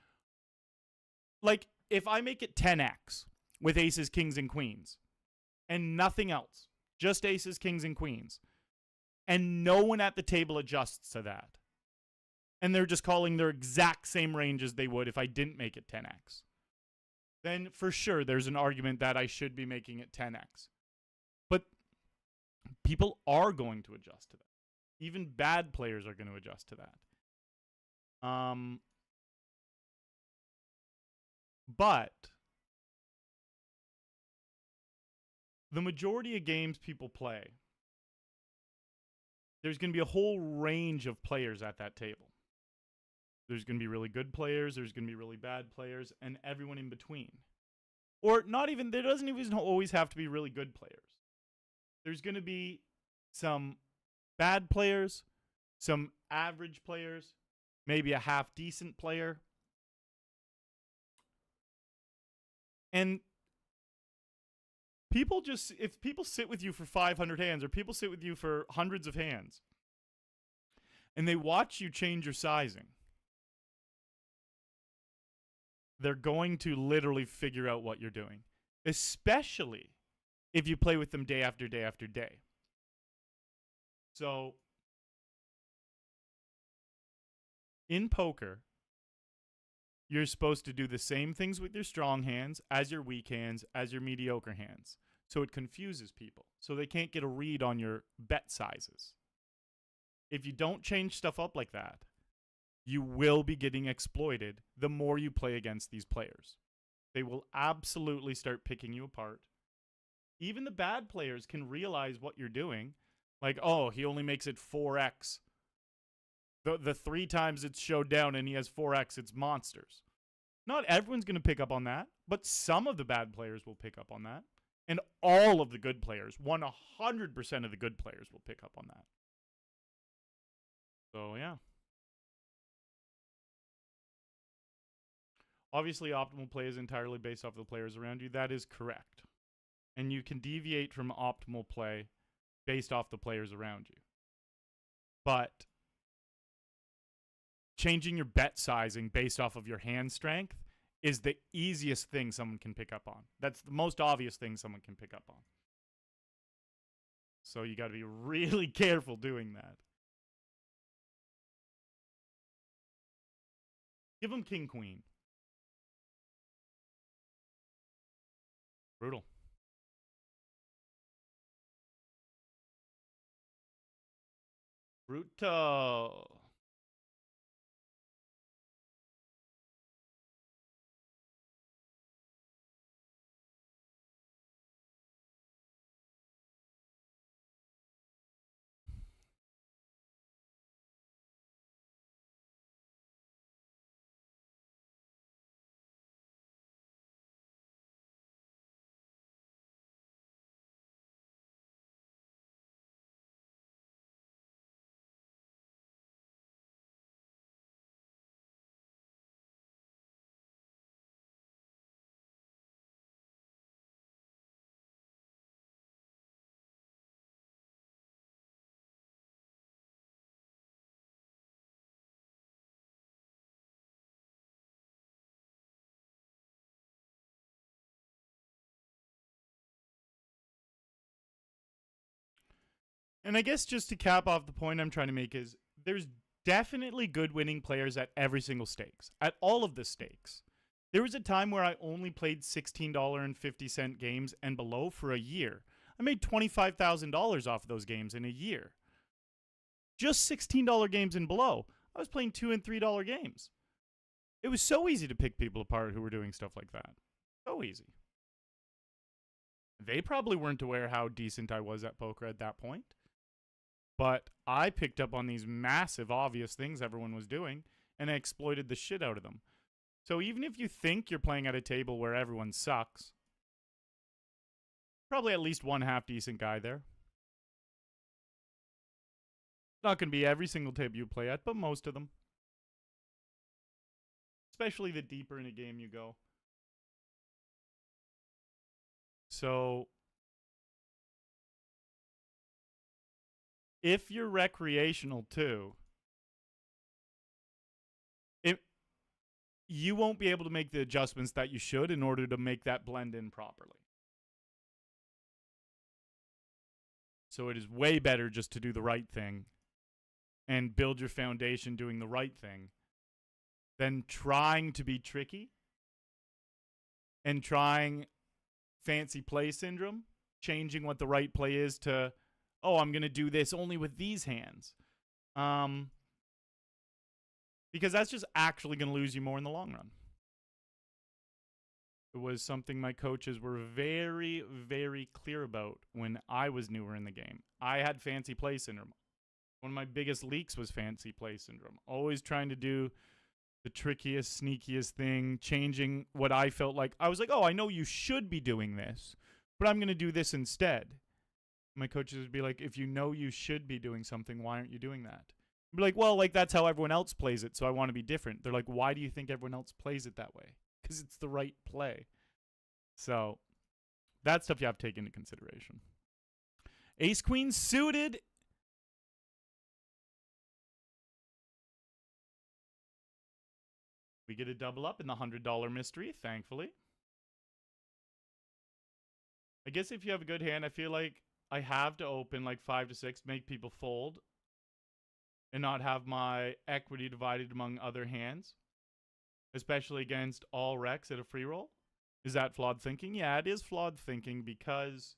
like if I make it 10x with aces, kings, and queens, and nothing else, just aces, kings, and queens, and no one at the table adjusts to that, and they're just calling their exact same range as they would if I didn't make it 10x, then for sure there's an argument that I should be making it 10x. But people are going to adjust to that. Even bad players are going to adjust to that. But the majority of games people play, there's going to be a whole range of players at that table. There's going to be really good players, there's going to be really bad players, and everyone in between. Or not even, there doesn't even always have to be really good players. There's going to be some bad players, some average players, maybe a half-decent player. And people just, if people sit with you for 500 hands, or people sit with you for hundreds of hands, and they watch you change your sizing, they're going to literally figure out what you're doing, especially if you play with them day after day after day. So in poker, you're supposed to do the same things with your strong hands as your weak hands, as your mediocre hands. So it confuses people. So they can't get a read on your bet sizes. If you don't change stuff up like that, you will be getting exploited the more you play against these players. They will absolutely start picking you apart. Even the bad players can realize what you're doing. Like, oh, he only makes it 4x. The 3 times it's showed down and he has 4x, it's monsters. Not everyone's going to pick up on that, but some of the bad players will pick up on that. And all of the good players, 100% of the good players will pick up on that. So, yeah. Obviously, optimal play is entirely based off the players around you. That is correct. And you can deviate from optimal play based off the players around you. But changing your bet sizing based off of your hand strength is the easiest thing someone can pick up on. That's the most obvious thing someone can pick up on. So you got to be really careful doing that. Give them king, queen. Brutal. Brutal. And I guess just to cap off the point I'm trying to make is there's definitely good winning players at every single stakes, at all of the stakes. There was a time where I only played $16.50 games and below for a year. I made $25,000 off of those games in a year. Just $16 games and below. I was playing $2 and $3 games. It was so easy to pick people apart who were doing stuff like that. So easy. They probably weren't aware how decent I was at poker at that point. But I picked up on these massive, obvious things everyone was doing, and I exploited the shit out of them. So even if you think you're playing at a table where everyone sucks, probably at least one half-decent guy there. Not going to be every single table you play at, but most of them. Especially the deeper in a game you go. So if you're recreational too, you won't be able to make the adjustments that you should in order to make that blend in properly. So it is way better just to do the right thing and build your foundation doing the right thing than trying to be tricky and trying fancy play syndrome, changing what the right play is to, oh, I'm going to do this only with these hands. Because that's just actually going to lose you more in the long run. It was something my coaches were very, very clear about when I was newer in the game. I had fancy play syndrome. One of my biggest leaks was fancy play syndrome. Always trying to do the trickiest, sneakiest thing, changing what I felt like. I was like, oh, I know you should be doing this, but I'm going to do this instead. My coaches would be like, if you know you should be doing something, why aren't you doing that? I'd be like, well, like that's how everyone else plays it, so I want to be different. They're like, why do you think everyone else plays it that way? Because it's the right play. So that stuff you have to take into consideration. Ace Queen suited. We get a double up in the $100 mystery, thankfully. I guess if you have a good hand, I feel like I have to open like 5 to 6, make people fold, and not have my equity divided among other hands, especially against all wrecks at a free roll. Is that flawed thinking? Yeah, it is flawed thinking because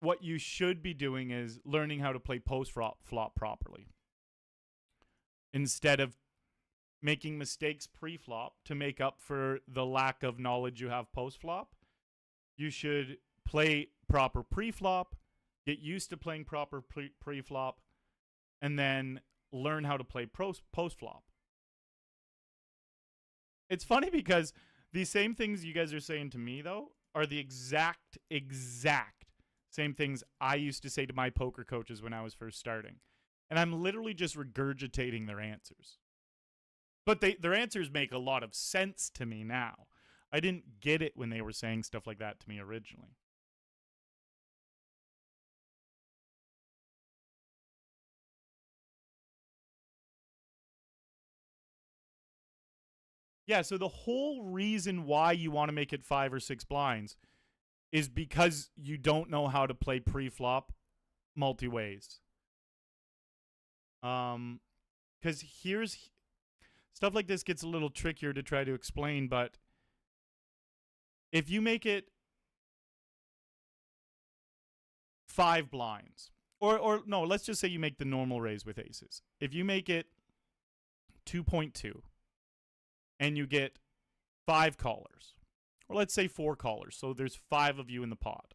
what you should be doing is learning how to play post flop properly instead of making mistakes pre-flop to make up for the lack of knowledge you have post-flop. You should play proper pre-flop, get used to playing proper pre-flop, and then learn how to play post-flop. It's funny because these same things you guys are saying to me, though, are the exact same things I used to say to my poker coaches when I was first starting. And I'm literally just regurgitating their answers. But their answers make a lot of sense to me now. I didn't get it when they were saying stuff like that to me originally. Yeah, so the whole reason why you want to make it 5 or 6 blinds is because you don't know how to play pre-flop multi-ways. Because here's... Stuff like this gets a little trickier to try to explain, but if you make it 5 blinds, or no, let's just say you make the normal raise with aces. If you make it 2.2 and you get 5 callers, or let's say 4 callers, so there's 5 of you in the pot.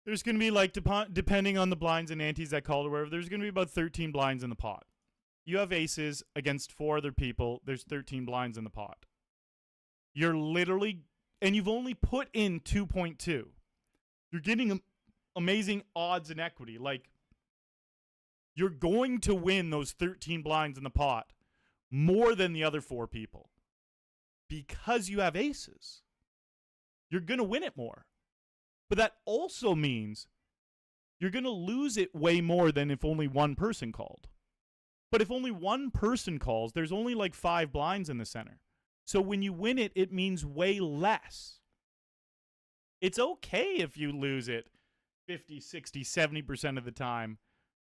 There's going to be, like, depending on the blinds and antes that called or whatever, there's going to be about 13 blinds in the pot. You have aces against 4 other people. There's 13 blinds in the pot. You're literally, and you've only put in 2.2. You're getting amazing odds and equity. Like, you're going to win those 13 blinds in the pot more than the other 4 people because you have aces. You're going to win it more. But that also means you're going to lose it way more than if only one person called. But if only one person calls, there's only like 5 blinds in the center. So when you win it, it means way less. It's okay if you lose it 50, 60, 70% of the time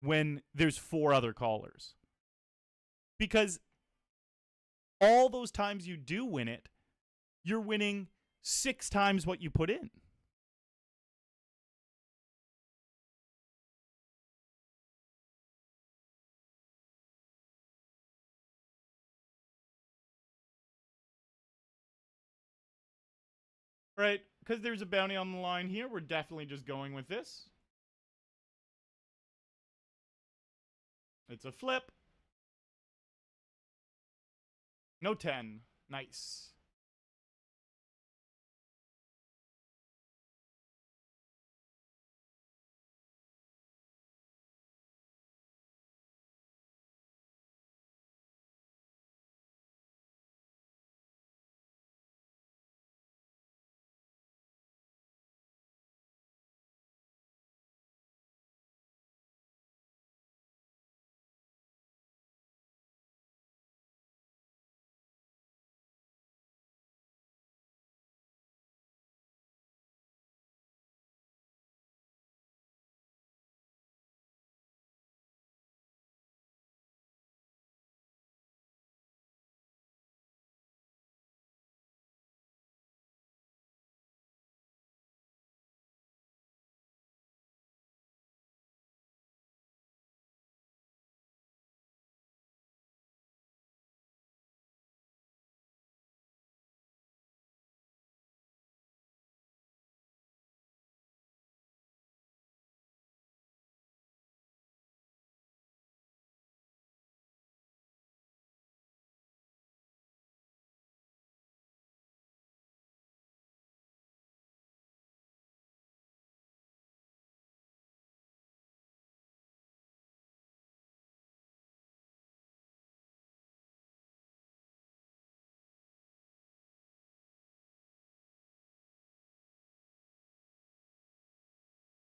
when there's 4 other callers. Because all those times you do win it, you're winning 6 times what you put in. Right, because there's a bounty on the line here, we're definitely just going with this. It's a flip. No 10. Nice.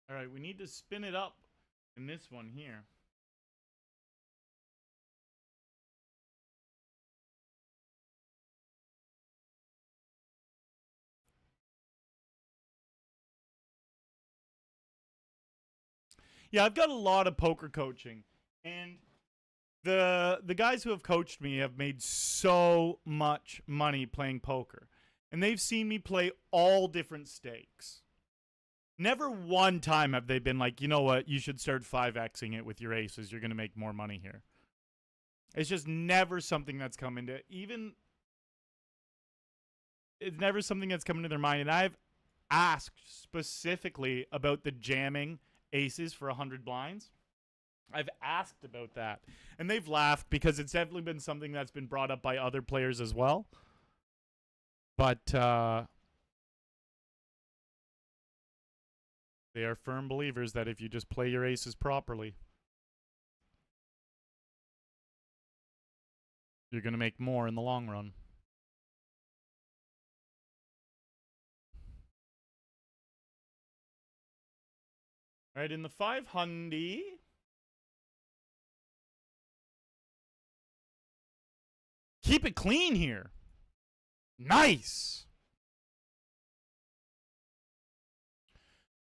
All right, we need to spin it up in this one here. Yeah, I've got a lot of poker coaching, and the guys who have coached me have made so much money playing poker, and they've seen me play all different stakes. Never one time have they been like, you know what, you should start 5xing it with your aces. You're going to make more money here. It's just never something that's come into even. It's never something that's come into their mind. And I've asked specifically about the jamming aces for 100 blinds. I've asked about that. And they've laughed because it's definitely been something that's been brought up by other players as well. But they are firm believers that if you just play your aces properly, you're going to make more in the long run. All right, in the 500. Keep it clean here. Nice.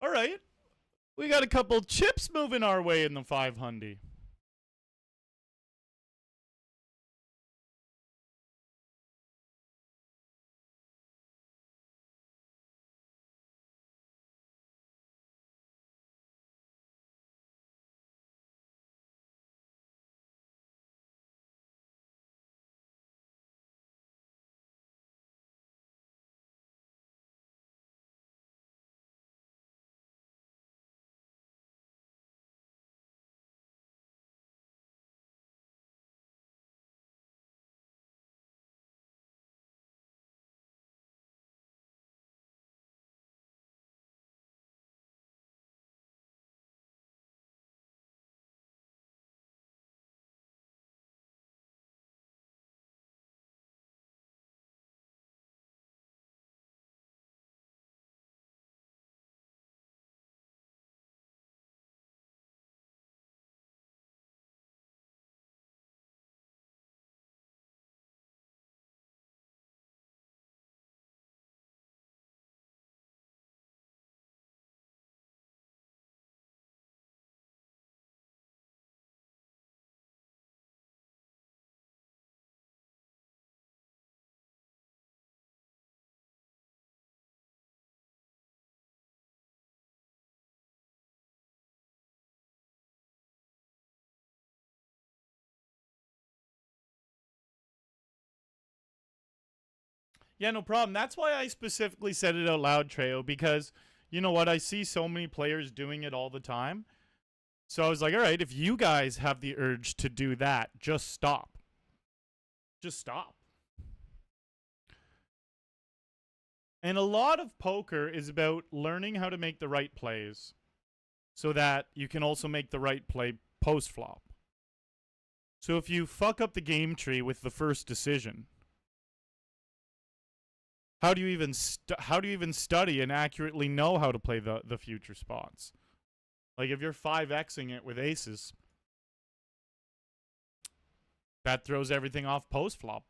All right. We got a couple chips moving our way in the 500. Yeah, no problem. That's why I specifically said it out loud, Treo, because you know what? I see so many players doing it all the time. So I was like, all right, if you guys have the urge to do that, just stop. Just stop. And a lot of poker is about learning how to make the right plays so that you can also make the right play post flop. So if you fuck up the game tree with the first decision, how do you even study and accurately know how to play the future spots? Like if you're 5xing it with aces, that throws everything off post flop.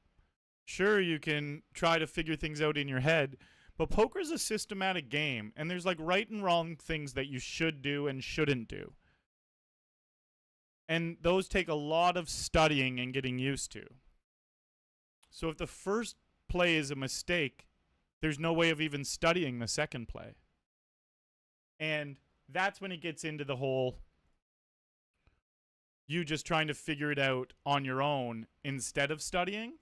Sure, you can try to figure things out in your head, but poker's a systematic game, and there's like right and wrong things that you should do and shouldn't do. And those take a lot of studying and getting used to. So if the first play is a mistake, there's no way of even studying the second play. And that's when it gets into the whole you just trying to figure it out on your own instead of studying.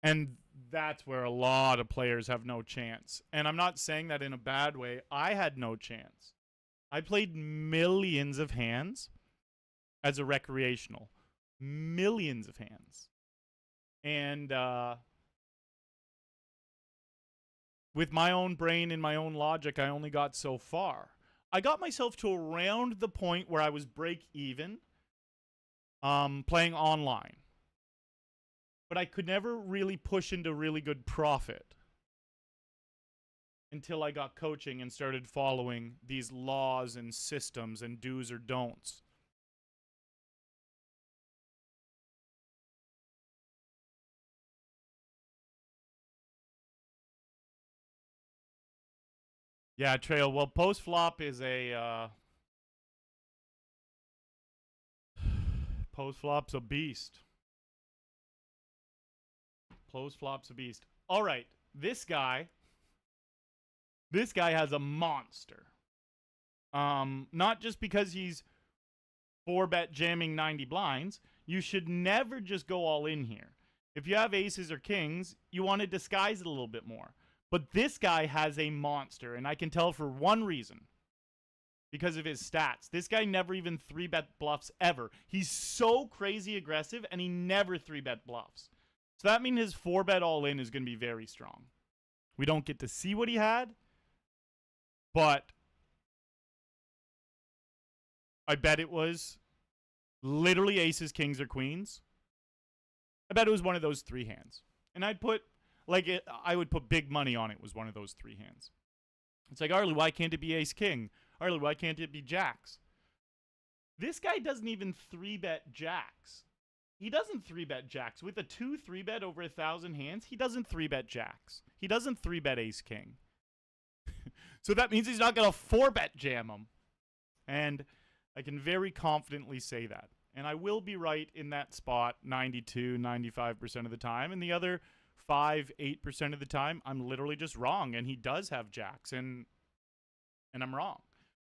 And that's where a lot of players have no chance. And I'm not saying that in a bad way. I had no chance. I played millions of hands as a recreational. Millions of hands. And with my own brain and my own logic, I only got so far. I got myself to around the point where I was break even playing online. But I could never really push into really good profit. until I got coaching and started following these laws and systems and do's or don'ts. Yeah, Trail. Well, post flop is a post flop's a beast. Post flop's a beast. All right, this guy has a monster. Not just because he's 4-bet jamming 90 blinds. You should never just go all in here. If you have aces or kings, you want to disguise it a little bit more. But this guy has a monster, and I can tell for one reason. Because of his stats. This guy never even 3-bet bluffs ever. He's so crazy aggressive, and he never 3-bet bluffs. So that means his 4-bet all-in is going to be very strong. We don't get to see what he had, but I bet it was literally aces, kings, or queens. I bet it was one of those 3 hands. And I'd put, I would put big money on it was one of those 3 hands. It's like, Arlie, why can't it be ace-king? Arlie, why can't it be jacks? This guy doesn't even 3-bet jacks. He doesn't 3-bet jacks. With a 2 3-bet over 1,000 hands, he doesn't 3-bet jacks. He doesn't 3-bet ace-king. So that means he's not going to 4-bet jam him. And I can very confidently say that. And I will be right in that spot 92, 95% of the time. And the other 5-8% of the time, I'm literally just wrong. And he does have jacks. And I'm wrong.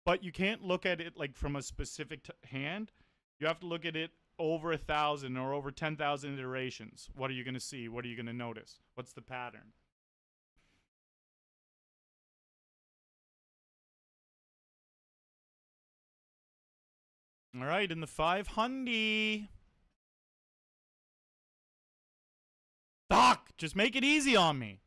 But you can't look at it like from a specific hand. You have to look at it over 1,000 or over 10,000 iterations. What are you going to see? What are you going to notice? What's the pattern? All right, in the 500. Fuck! Just make it easy on me.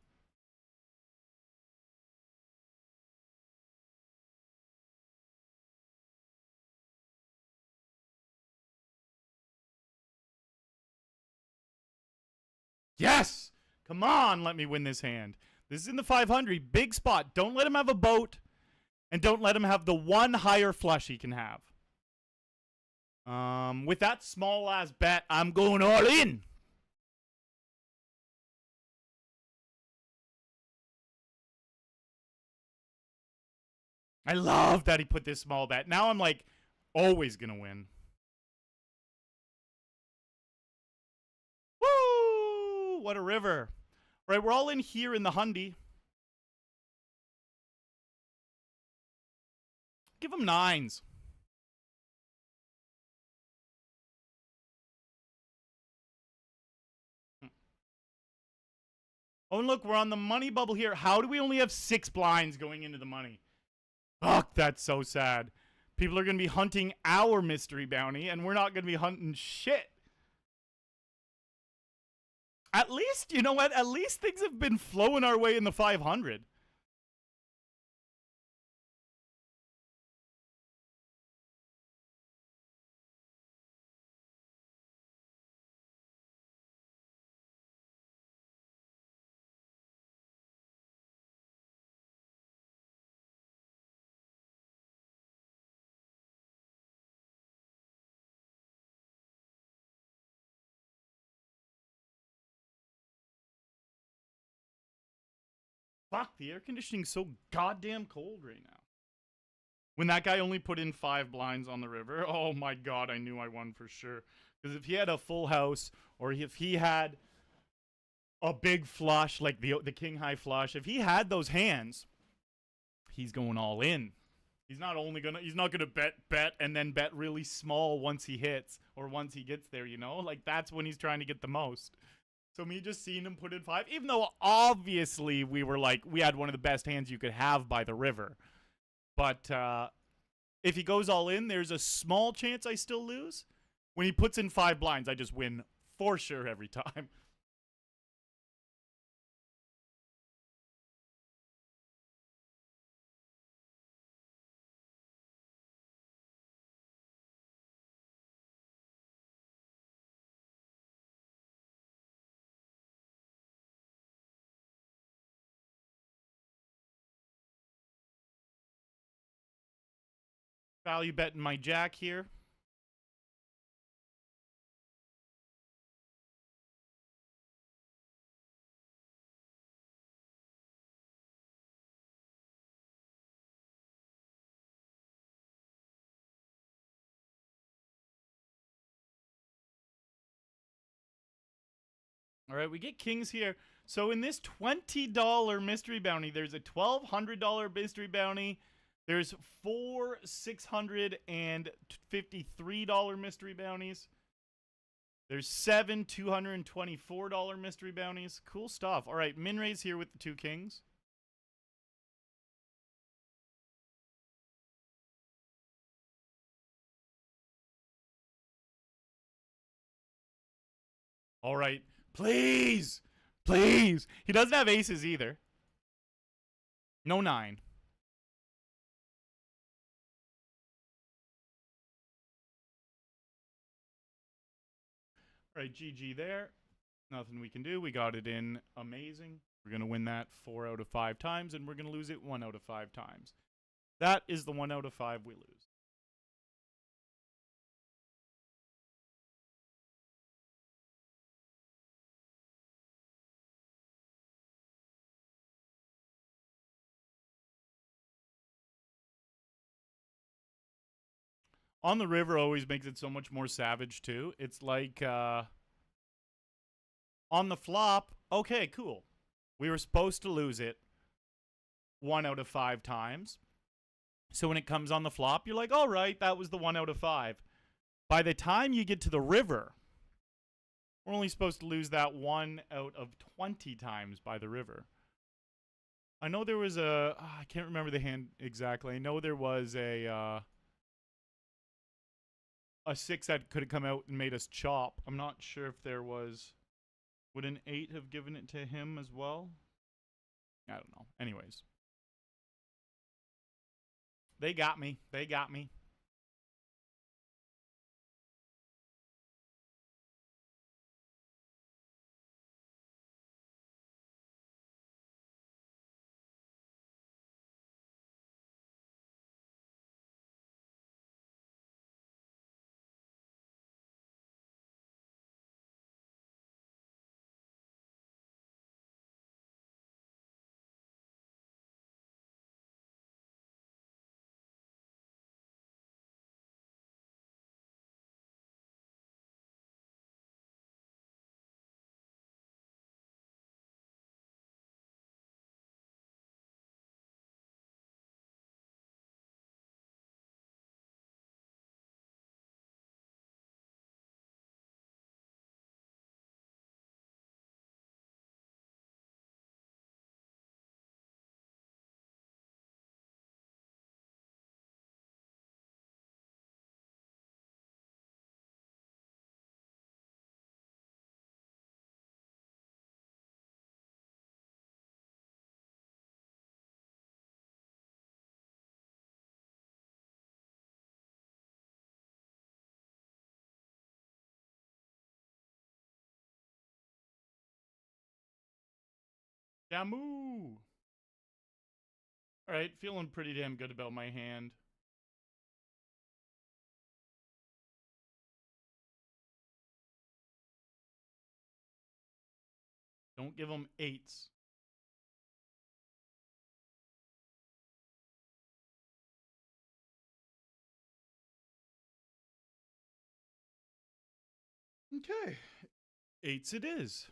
Yes! Come on, let me win this hand. This is in the 500. Big spot. Don't let him have a boat. And don't let him have the one higher flush he can have. With that small ass bet, I'm going all in. I love that he put this small bet. Now I'm like, always gonna win. Woo! What a river. All right, we're all in here in the hundy. Give him 9s. Oh, and look, we're on the money bubble here. How do we only have 6 blinds going into the money? Fuck, that's so sad. People are going to be hunting our mystery bounty, and we're not going to be hunting shit. At least, you know what? At least things have been flowing our way in the 500. Fuck, the air conditioning's so goddamn cold right now. When that guy only put in 5 blinds on the river, oh my god, I knew I won for sure. Because if he had a full house, or if he had a big flush, like the king high flush, if he had those hands, he's going all in. He's not gonna bet and then bet really small once he hits, or once he gets there, you know? Like, that's when he's trying to get the most. So me just seeing him put in 5, even though obviously we had one of the best hands you could have by the river. But if he goes all in, there's a small chance I still lose. When he puts in 5 blinds, I just win for sure every time. Value betting my jack here. All right, we get kings here. So in this $20 mystery bounty, there's a $1,200 mystery bounty. There's four $653 mystery bounties. There's seven $224 mystery bounties. Cool stuff. All right, min raise here with the two kings. All right, please, please. He doesn't have aces either. No 9. All right, GG there. Nothing we can do. We got it in amazing. We're going to win that 4 out of 5 times, and we're going to lose it 1 out of 5 times. That is the 1 out of 5 we lose. On the river always makes it so much more savage, too. It's like, on the flop, okay, cool. We were supposed to lose it 1 out of 5 times. So when it comes on the flop, you're like, all right, that was the 1 out of 5. By the time you get to the river, we're only supposed to lose that 1 out of 20 times by the river. I know there was I can't remember the hand exactly. I know there was a 6 that could have come out and made us chop. I'm not sure if there was. Would an 8 have given it to him as well? I don't know. Anyways. They got me. They got me. Damu! Alright, feeling pretty damn good about my hand. Don't give him 8s. Okay. 8s it is.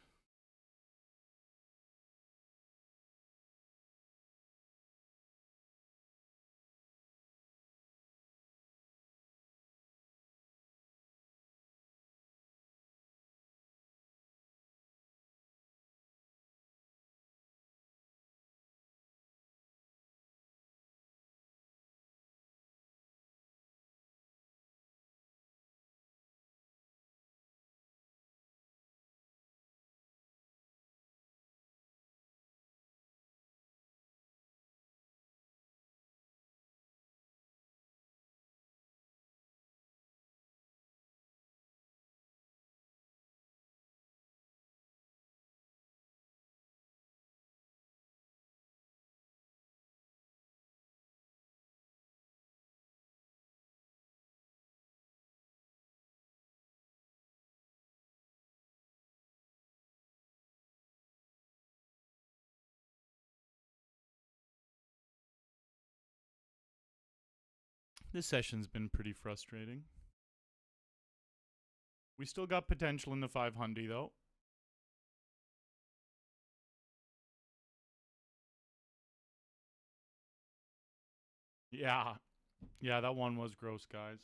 This session's been pretty frustrating. We still got potential in the 500 though. Yeah. Yeah, that one was gross, guys.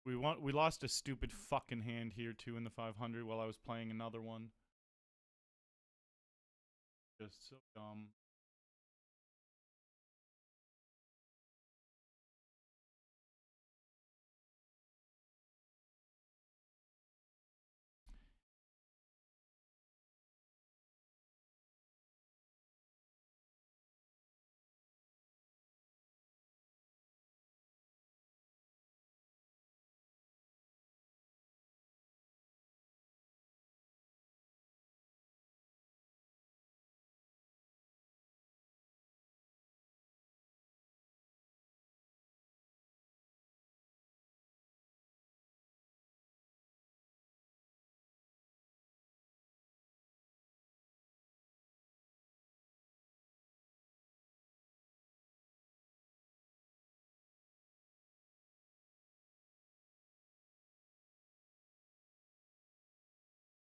We lost a stupid fucking hand here too in the 500 while I was playing another one. Just so dumb.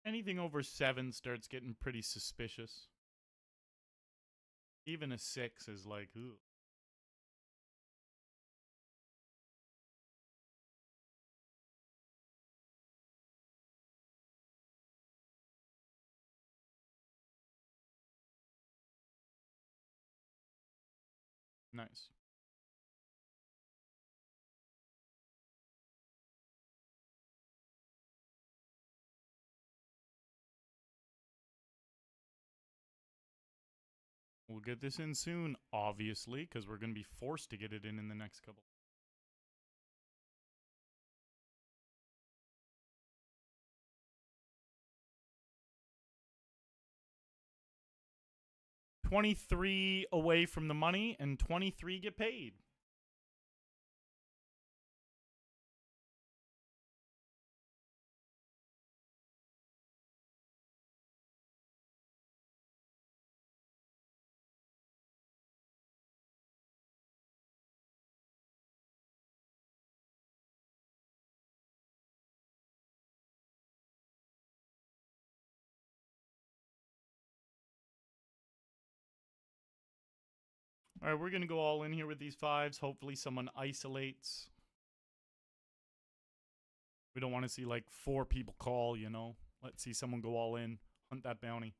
Anything over 7 starts getting pretty suspicious. Even a 6 is like, ooh. Nice. We'll get this in soon, obviously, because we're going to be forced to get it in the next couple. $23 away from the money, and 23 get paid. All right, we're going to go all in here with these 5s. Hopefully someone isolates. We don't want to see like 4 people call, you know. Let's see someone go all in. Hunt that bounty.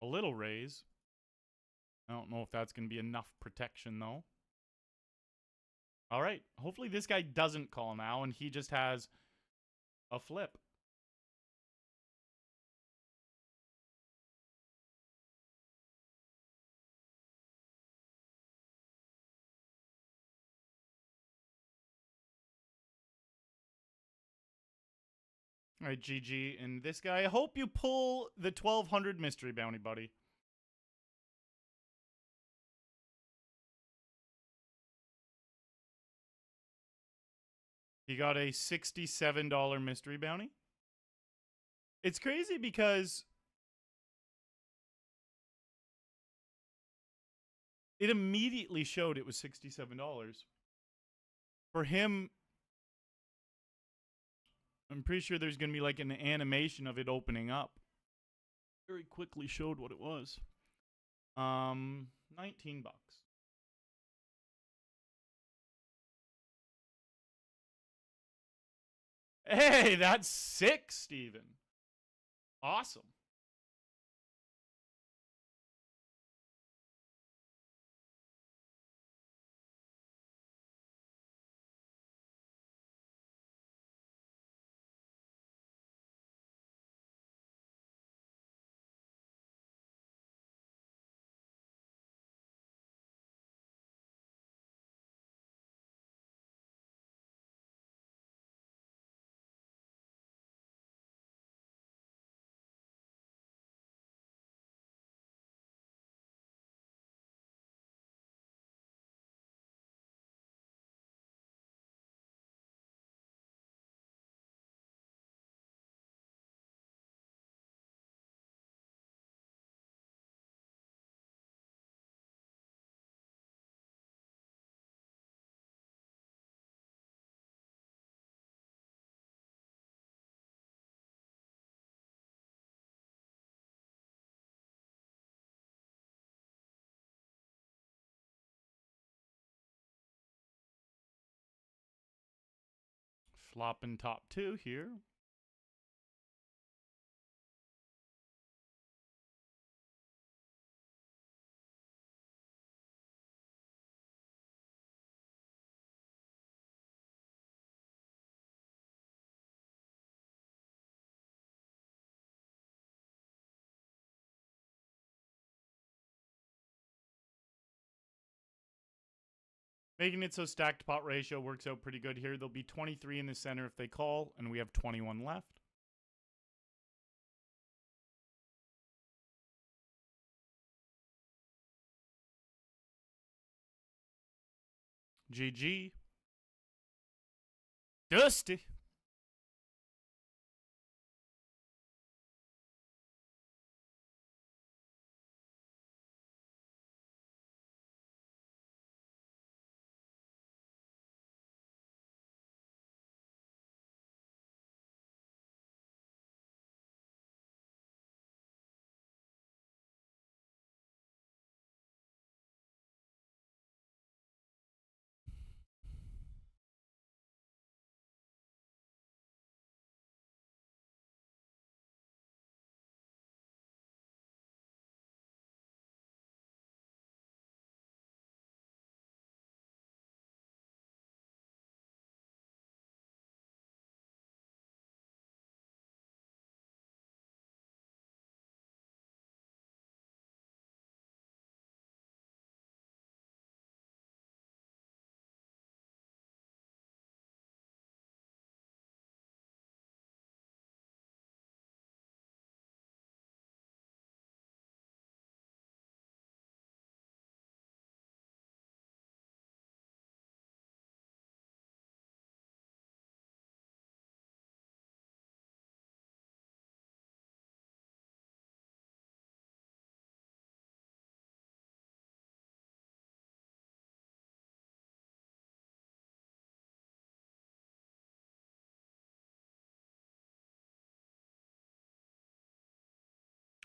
A little raise. I don't know if that's going to be enough protection, though. All right. Hopefully this guy doesn't call now, and he just has a flip. All right, GG. And this guy, I hope you pull the 1200 mystery bounty, buddy. He got a $67 mystery bounty. It's crazy because it immediately showed it was $67. For him, I'm pretty sure there's going to be like an animation of it opening up. Very quickly showed what it was. 19 bucks. Hey, that's sick, Steven. Awesome. Flopping top 2 here. Making it so stacked pot ratio works out pretty good here. There'll be 23 in the center if they call, and we have 21 left. GG. Dusty.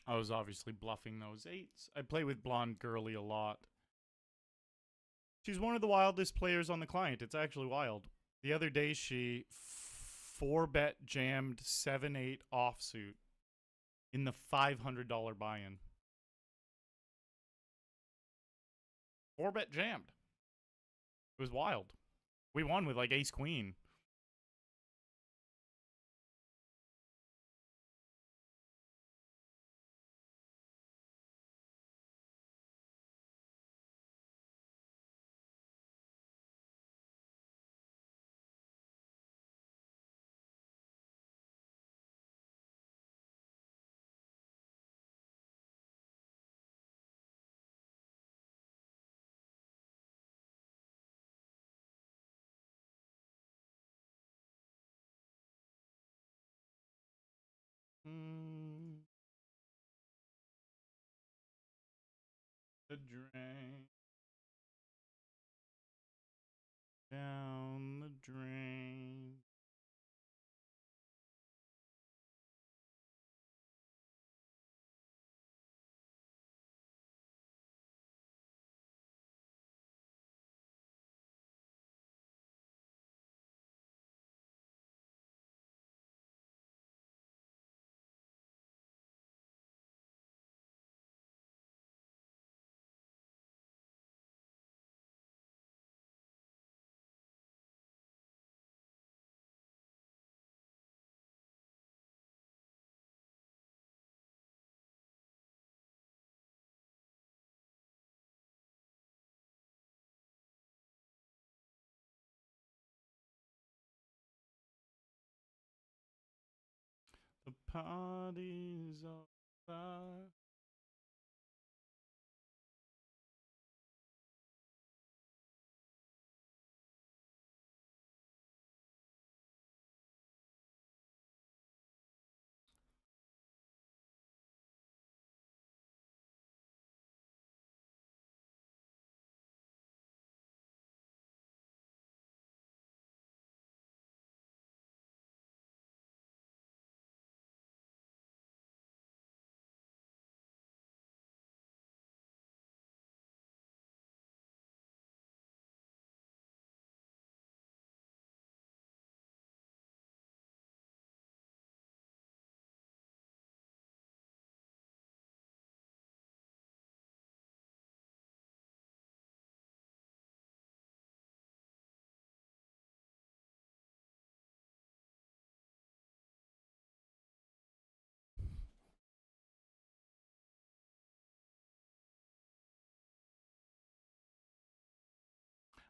I was obviously bluffing those 8s. I play with blonde girly a lot. She's one of the wildest players on the client. It's actually wild. The other day, she 4-bet jammed 7-8 offsuit in the $500 buy-in. 4-bet jammed. It was wild. We won with like ace-queen. The drain. Down the drain. The party's over.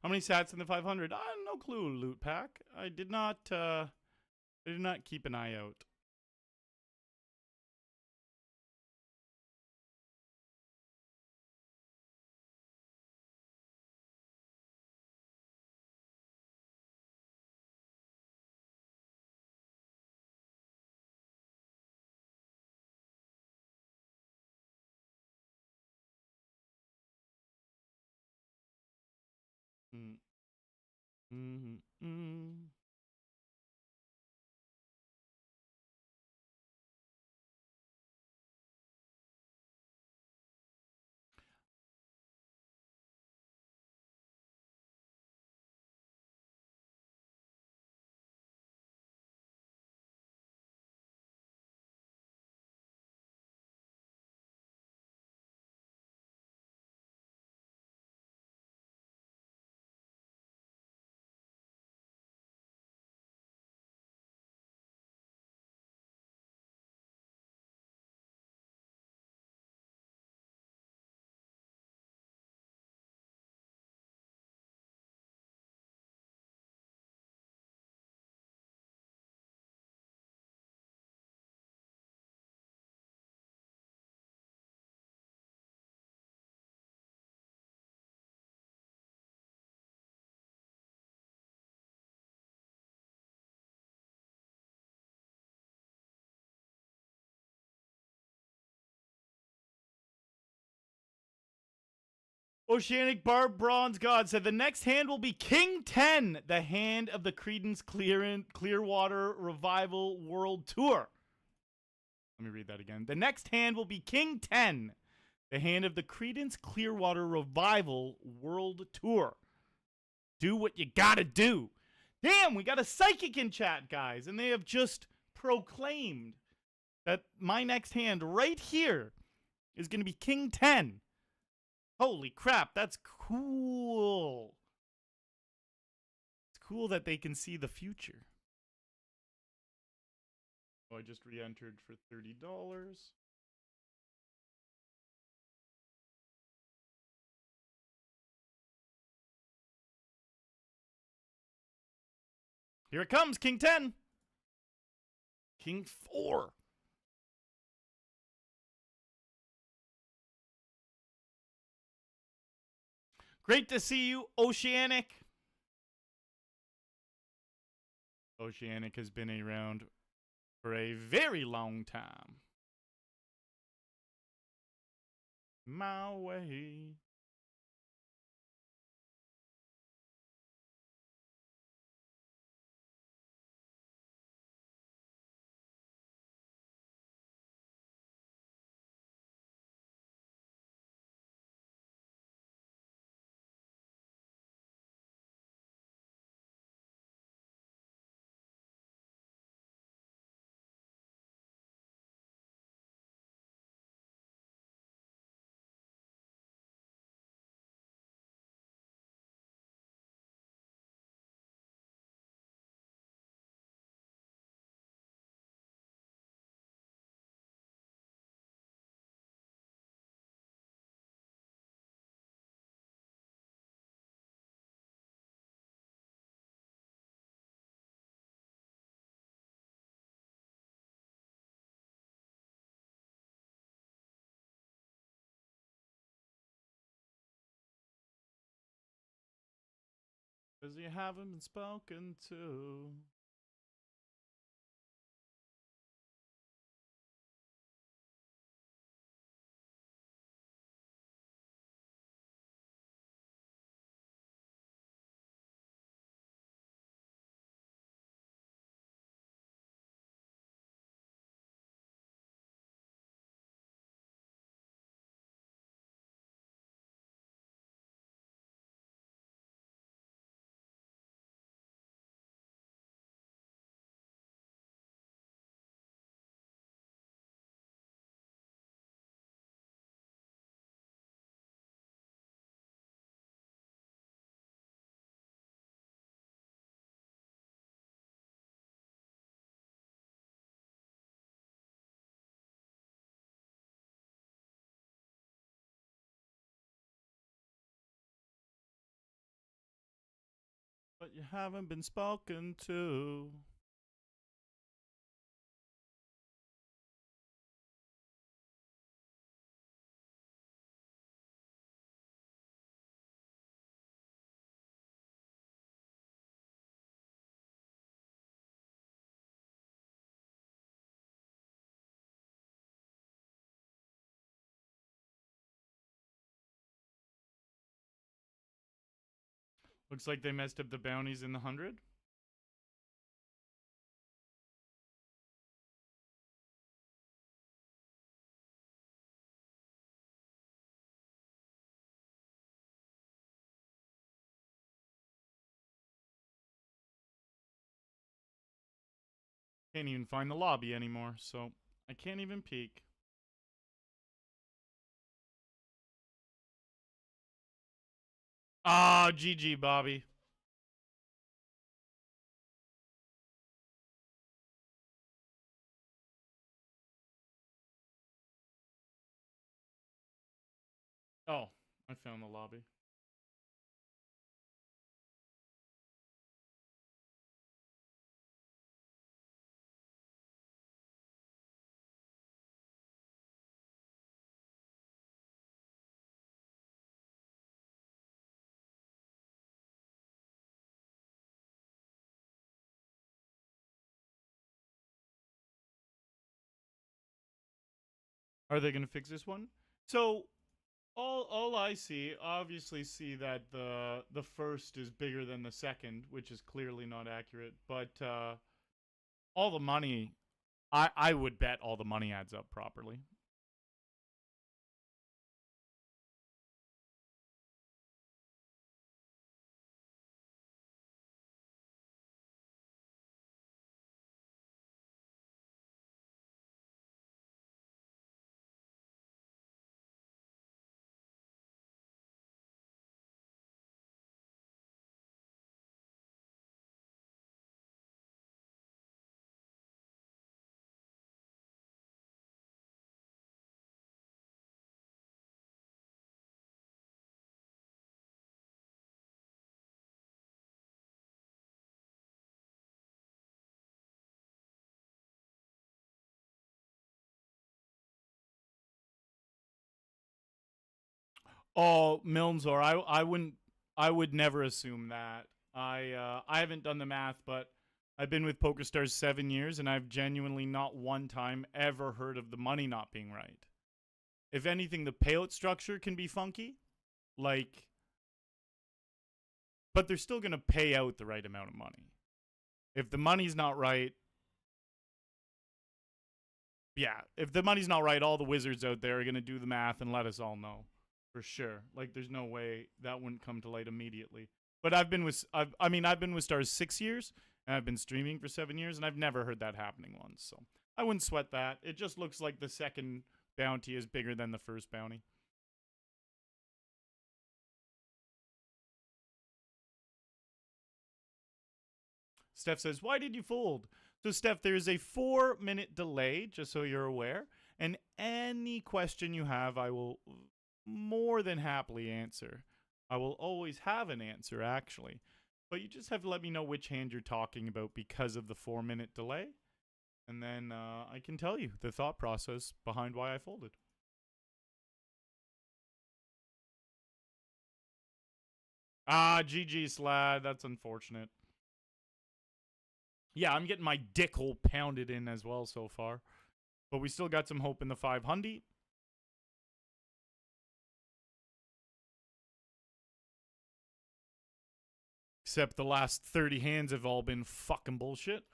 How many sats in the 500? No clue, loot pack. I did not keep an eye out. Mm. Mm. Oceanic Barb Bronze God said the next hand will be King 10, the hand of the Creedence Clearwater Revival World Tour. Let me read that again. The next hand will be King 10, the hand of the Creedence Clearwater Revival World Tour. Do what you gotta do. Damn, we got a psychic in chat, guys, and they have just proclaimed that my next hand right here is going to be King 10. Holy crap, that's cool. It's cool that they can see the future. Oh, I just re-entered for $30. Here it comes, King 10. King 4. Great to see you, Oceanic. Oceanic has been around for a very long time. My way. Because you haven't been spoken to. But you haven't been spoken to. Looks like they messed up the bounties in the 100. Can't even find the lobby anymore, so I can't even peek. Ah, GG, Bobby. Oh, I found the lobby. Are they going to fix this one? So all I obviously see that the first is bigger than the second, which is clearly not accurate. But all the money, I would bet all the money adds up properly. Oh, Milnsor, I would never assume that. I haven't done the math, but I've been with PokerStars 7 years, and I've genuinely not one time ever heard of the money not being right. If anything, the payout structure can be funky, like, but they're still gonna pay out the right amount of money. If the money's not right, yeah, if the money's not right, all the wizards out there are gonna do the math and let us all know for sure. Like, there's no way that wouldn't come to light immediately. But I've been with Stars 6 years, and I've been streaming for 7 years, and I've never heard that happening once. So I wouldn't sweat that. It just looks like the second bounty is bigger than the first bounty. Steph says, "Why did you fold?" So, Steph, there is a 4 minute delay, just so you're aware. And any question you have, I will more than happily answer. I will always have an answer, actually. But you just have to let me know which hand you're talking about because of the 4 minute delay. And then I can tell you the thought process behind why I folded. Ah, GG, Slad. That's unfortunate. Yeah, I'm getting my dick hole pounded in as well so far. But we still got some hope in the 500. Except the last 30 hands have all been fucking bullshit.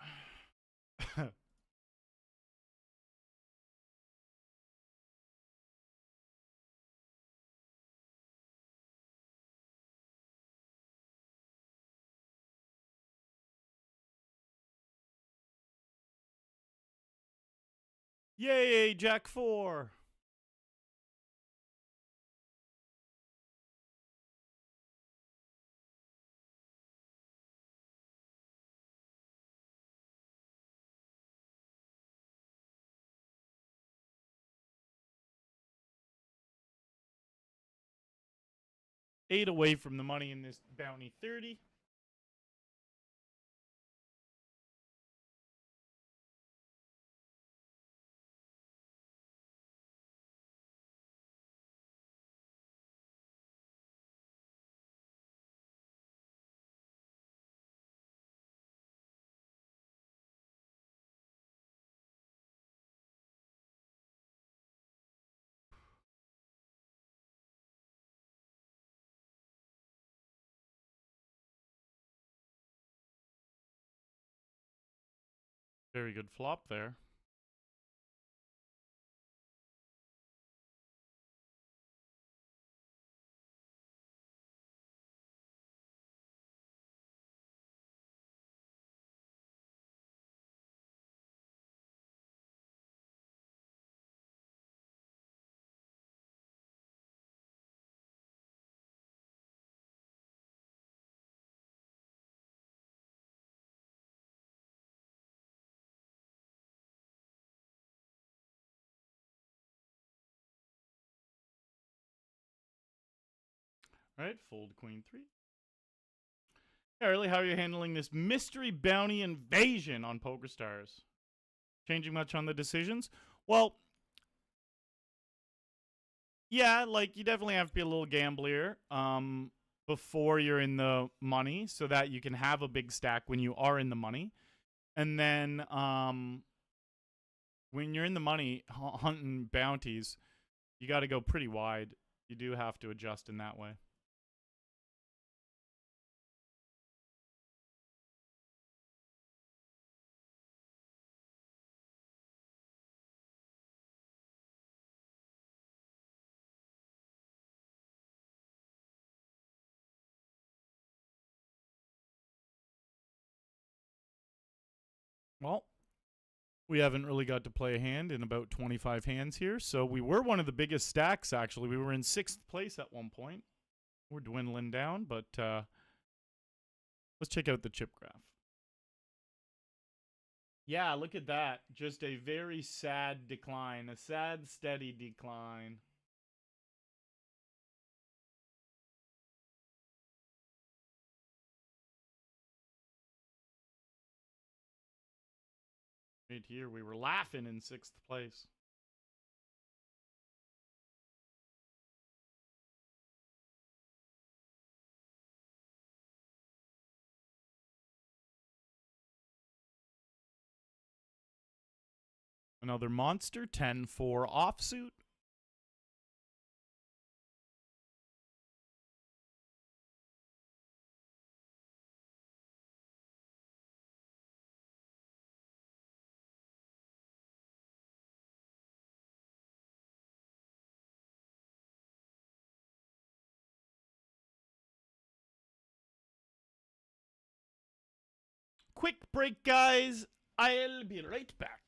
Yay, Jack 4. Eight away from the money in this bounty 30. Very good flop there. All right, fold queen 3. Arlie, how are you handling this mystery bounty invasion on PokerStars? Changing much on the decisions? Well, yeah, like you definitely have to be a little gamblier before you're in the money so that you can have a big stack when you are in the money. And then when you're in the money hunting bounties, you got to go pretty wide. You do have to adjust in that way. Well, we haven't really got to play a hand in about 25 hands here. So we were one of the biggest stacks, actually. We were in 6th place at one point. We're dwindling down, but let's check out the chip graph. Yeah, look at that. Just a very sad decline. A sad, steady decline. Right here, we were laughing in 6th place. Another monster, 10-4 offsuit. Quick break, guys. I'll be right back.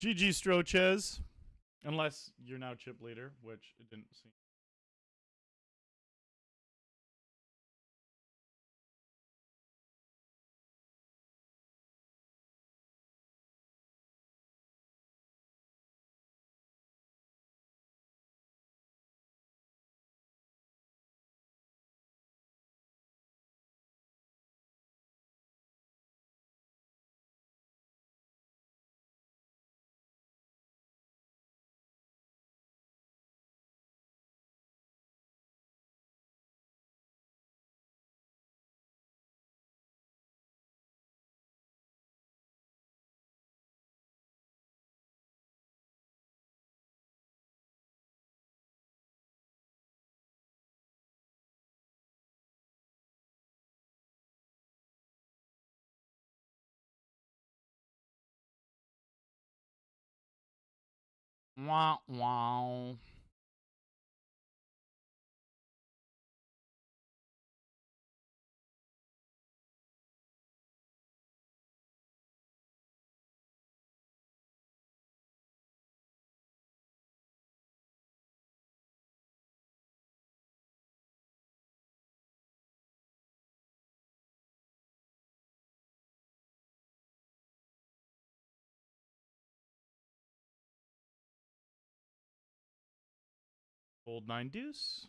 GG Strochez. Unless you're now chip leader, which it didn't seem. Wow, wow. Old 9 deuce.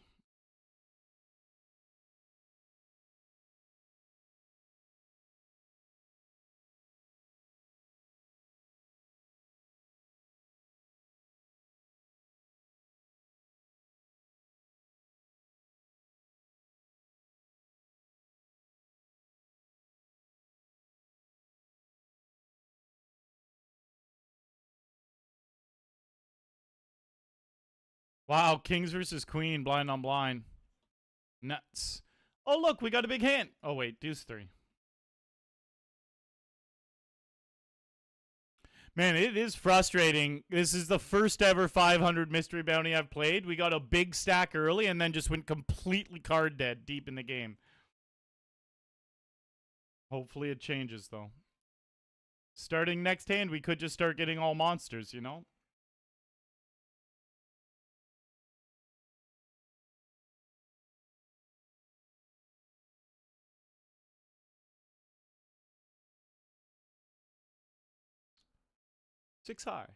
Wow, kings versus queen, blind on blind. Nuts. Oh, look, we got a big hand. Oh, wait, deuce 3. Man, it is frustrating. This is the first ever 500 mystery bounty I've played. We got a big stack early and then just went completely card dead deep in the game. Hopefully it changes, though. Starting next hand, we could just start getting all monsters, you know? Six high.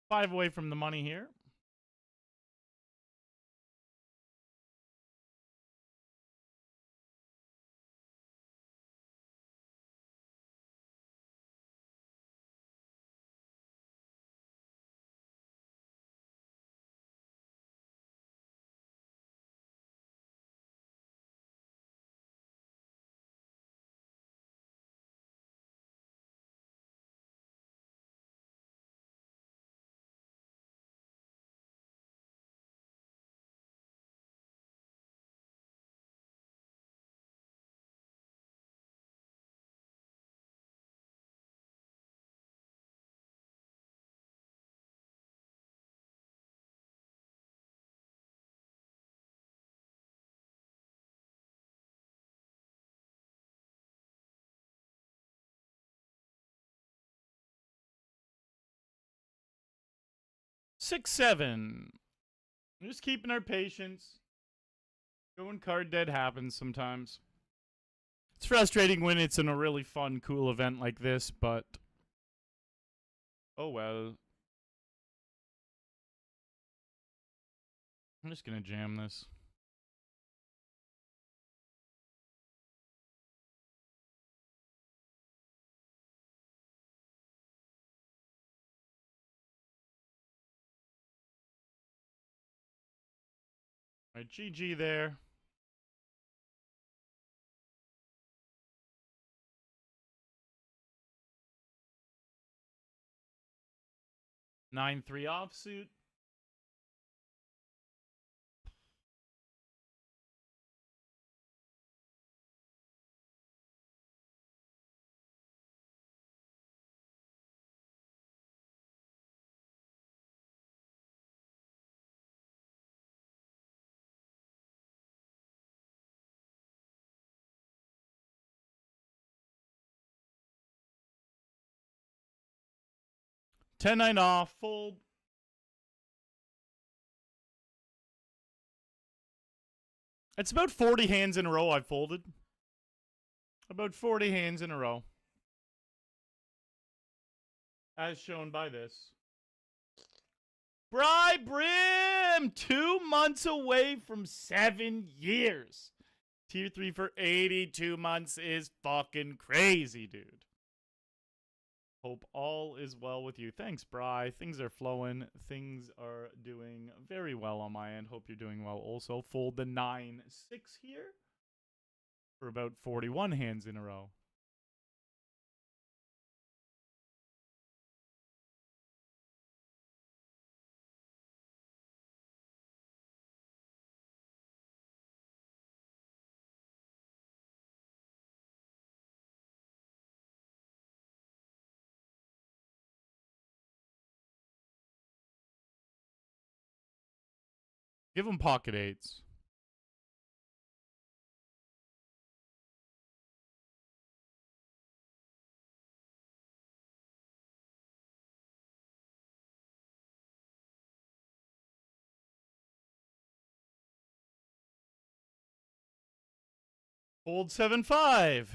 Five away from the money here. Six, seven. Just keeping our patience. Going card dead happens sometimes. It's frustrating when it's in a really fun, cool event like this, but oh well. I'm just gonna jam this. Alright, GG there. 9-3 offsuit. Ten-9 off, fold. It's about 40 hands in a row I've folded. About 40 hands in a row. As shown by this. Bry Brim! 2 months away from 7 years. Tier 3 for 82 months is fucking crazy, dude. Hope all is well with you. Thanks, Bry. Things are flowing. Things are doing very well on my end. Hope you're doing well also. Fold the 9-6 here for about 41 hands in a row. Give them pocket eights. Fold 7-5.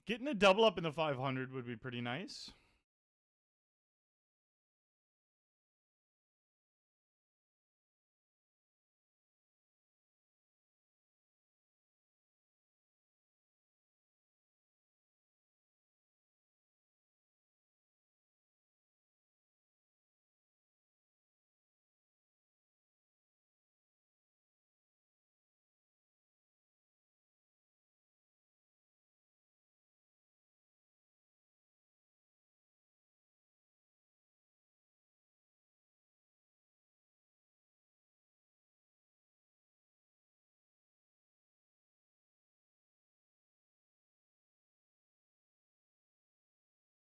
Getting a double up in the 500 would be pretty nice.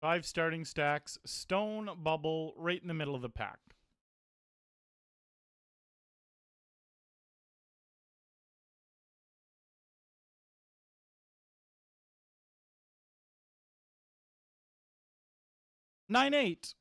Five starting stacks, stone bubble right in the middle of the pack. Nine eight.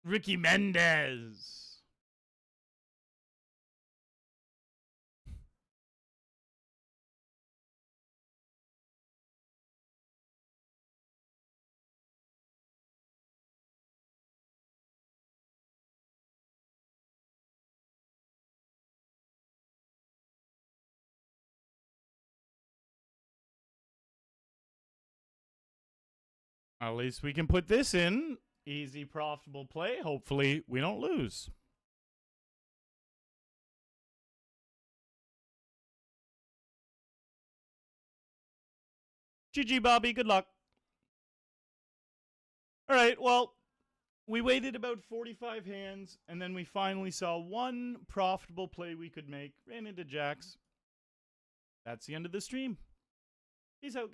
Ricky Mendez. At least we can put this in. Easy, profitable play. Hopefully, we don't lose. GG, Bobby. Good luck. All right, well, we waited about 45 hands, and then we finally saw one profitable play we could make. Ran into jacks. That's the end of the stream. Peace out, guys.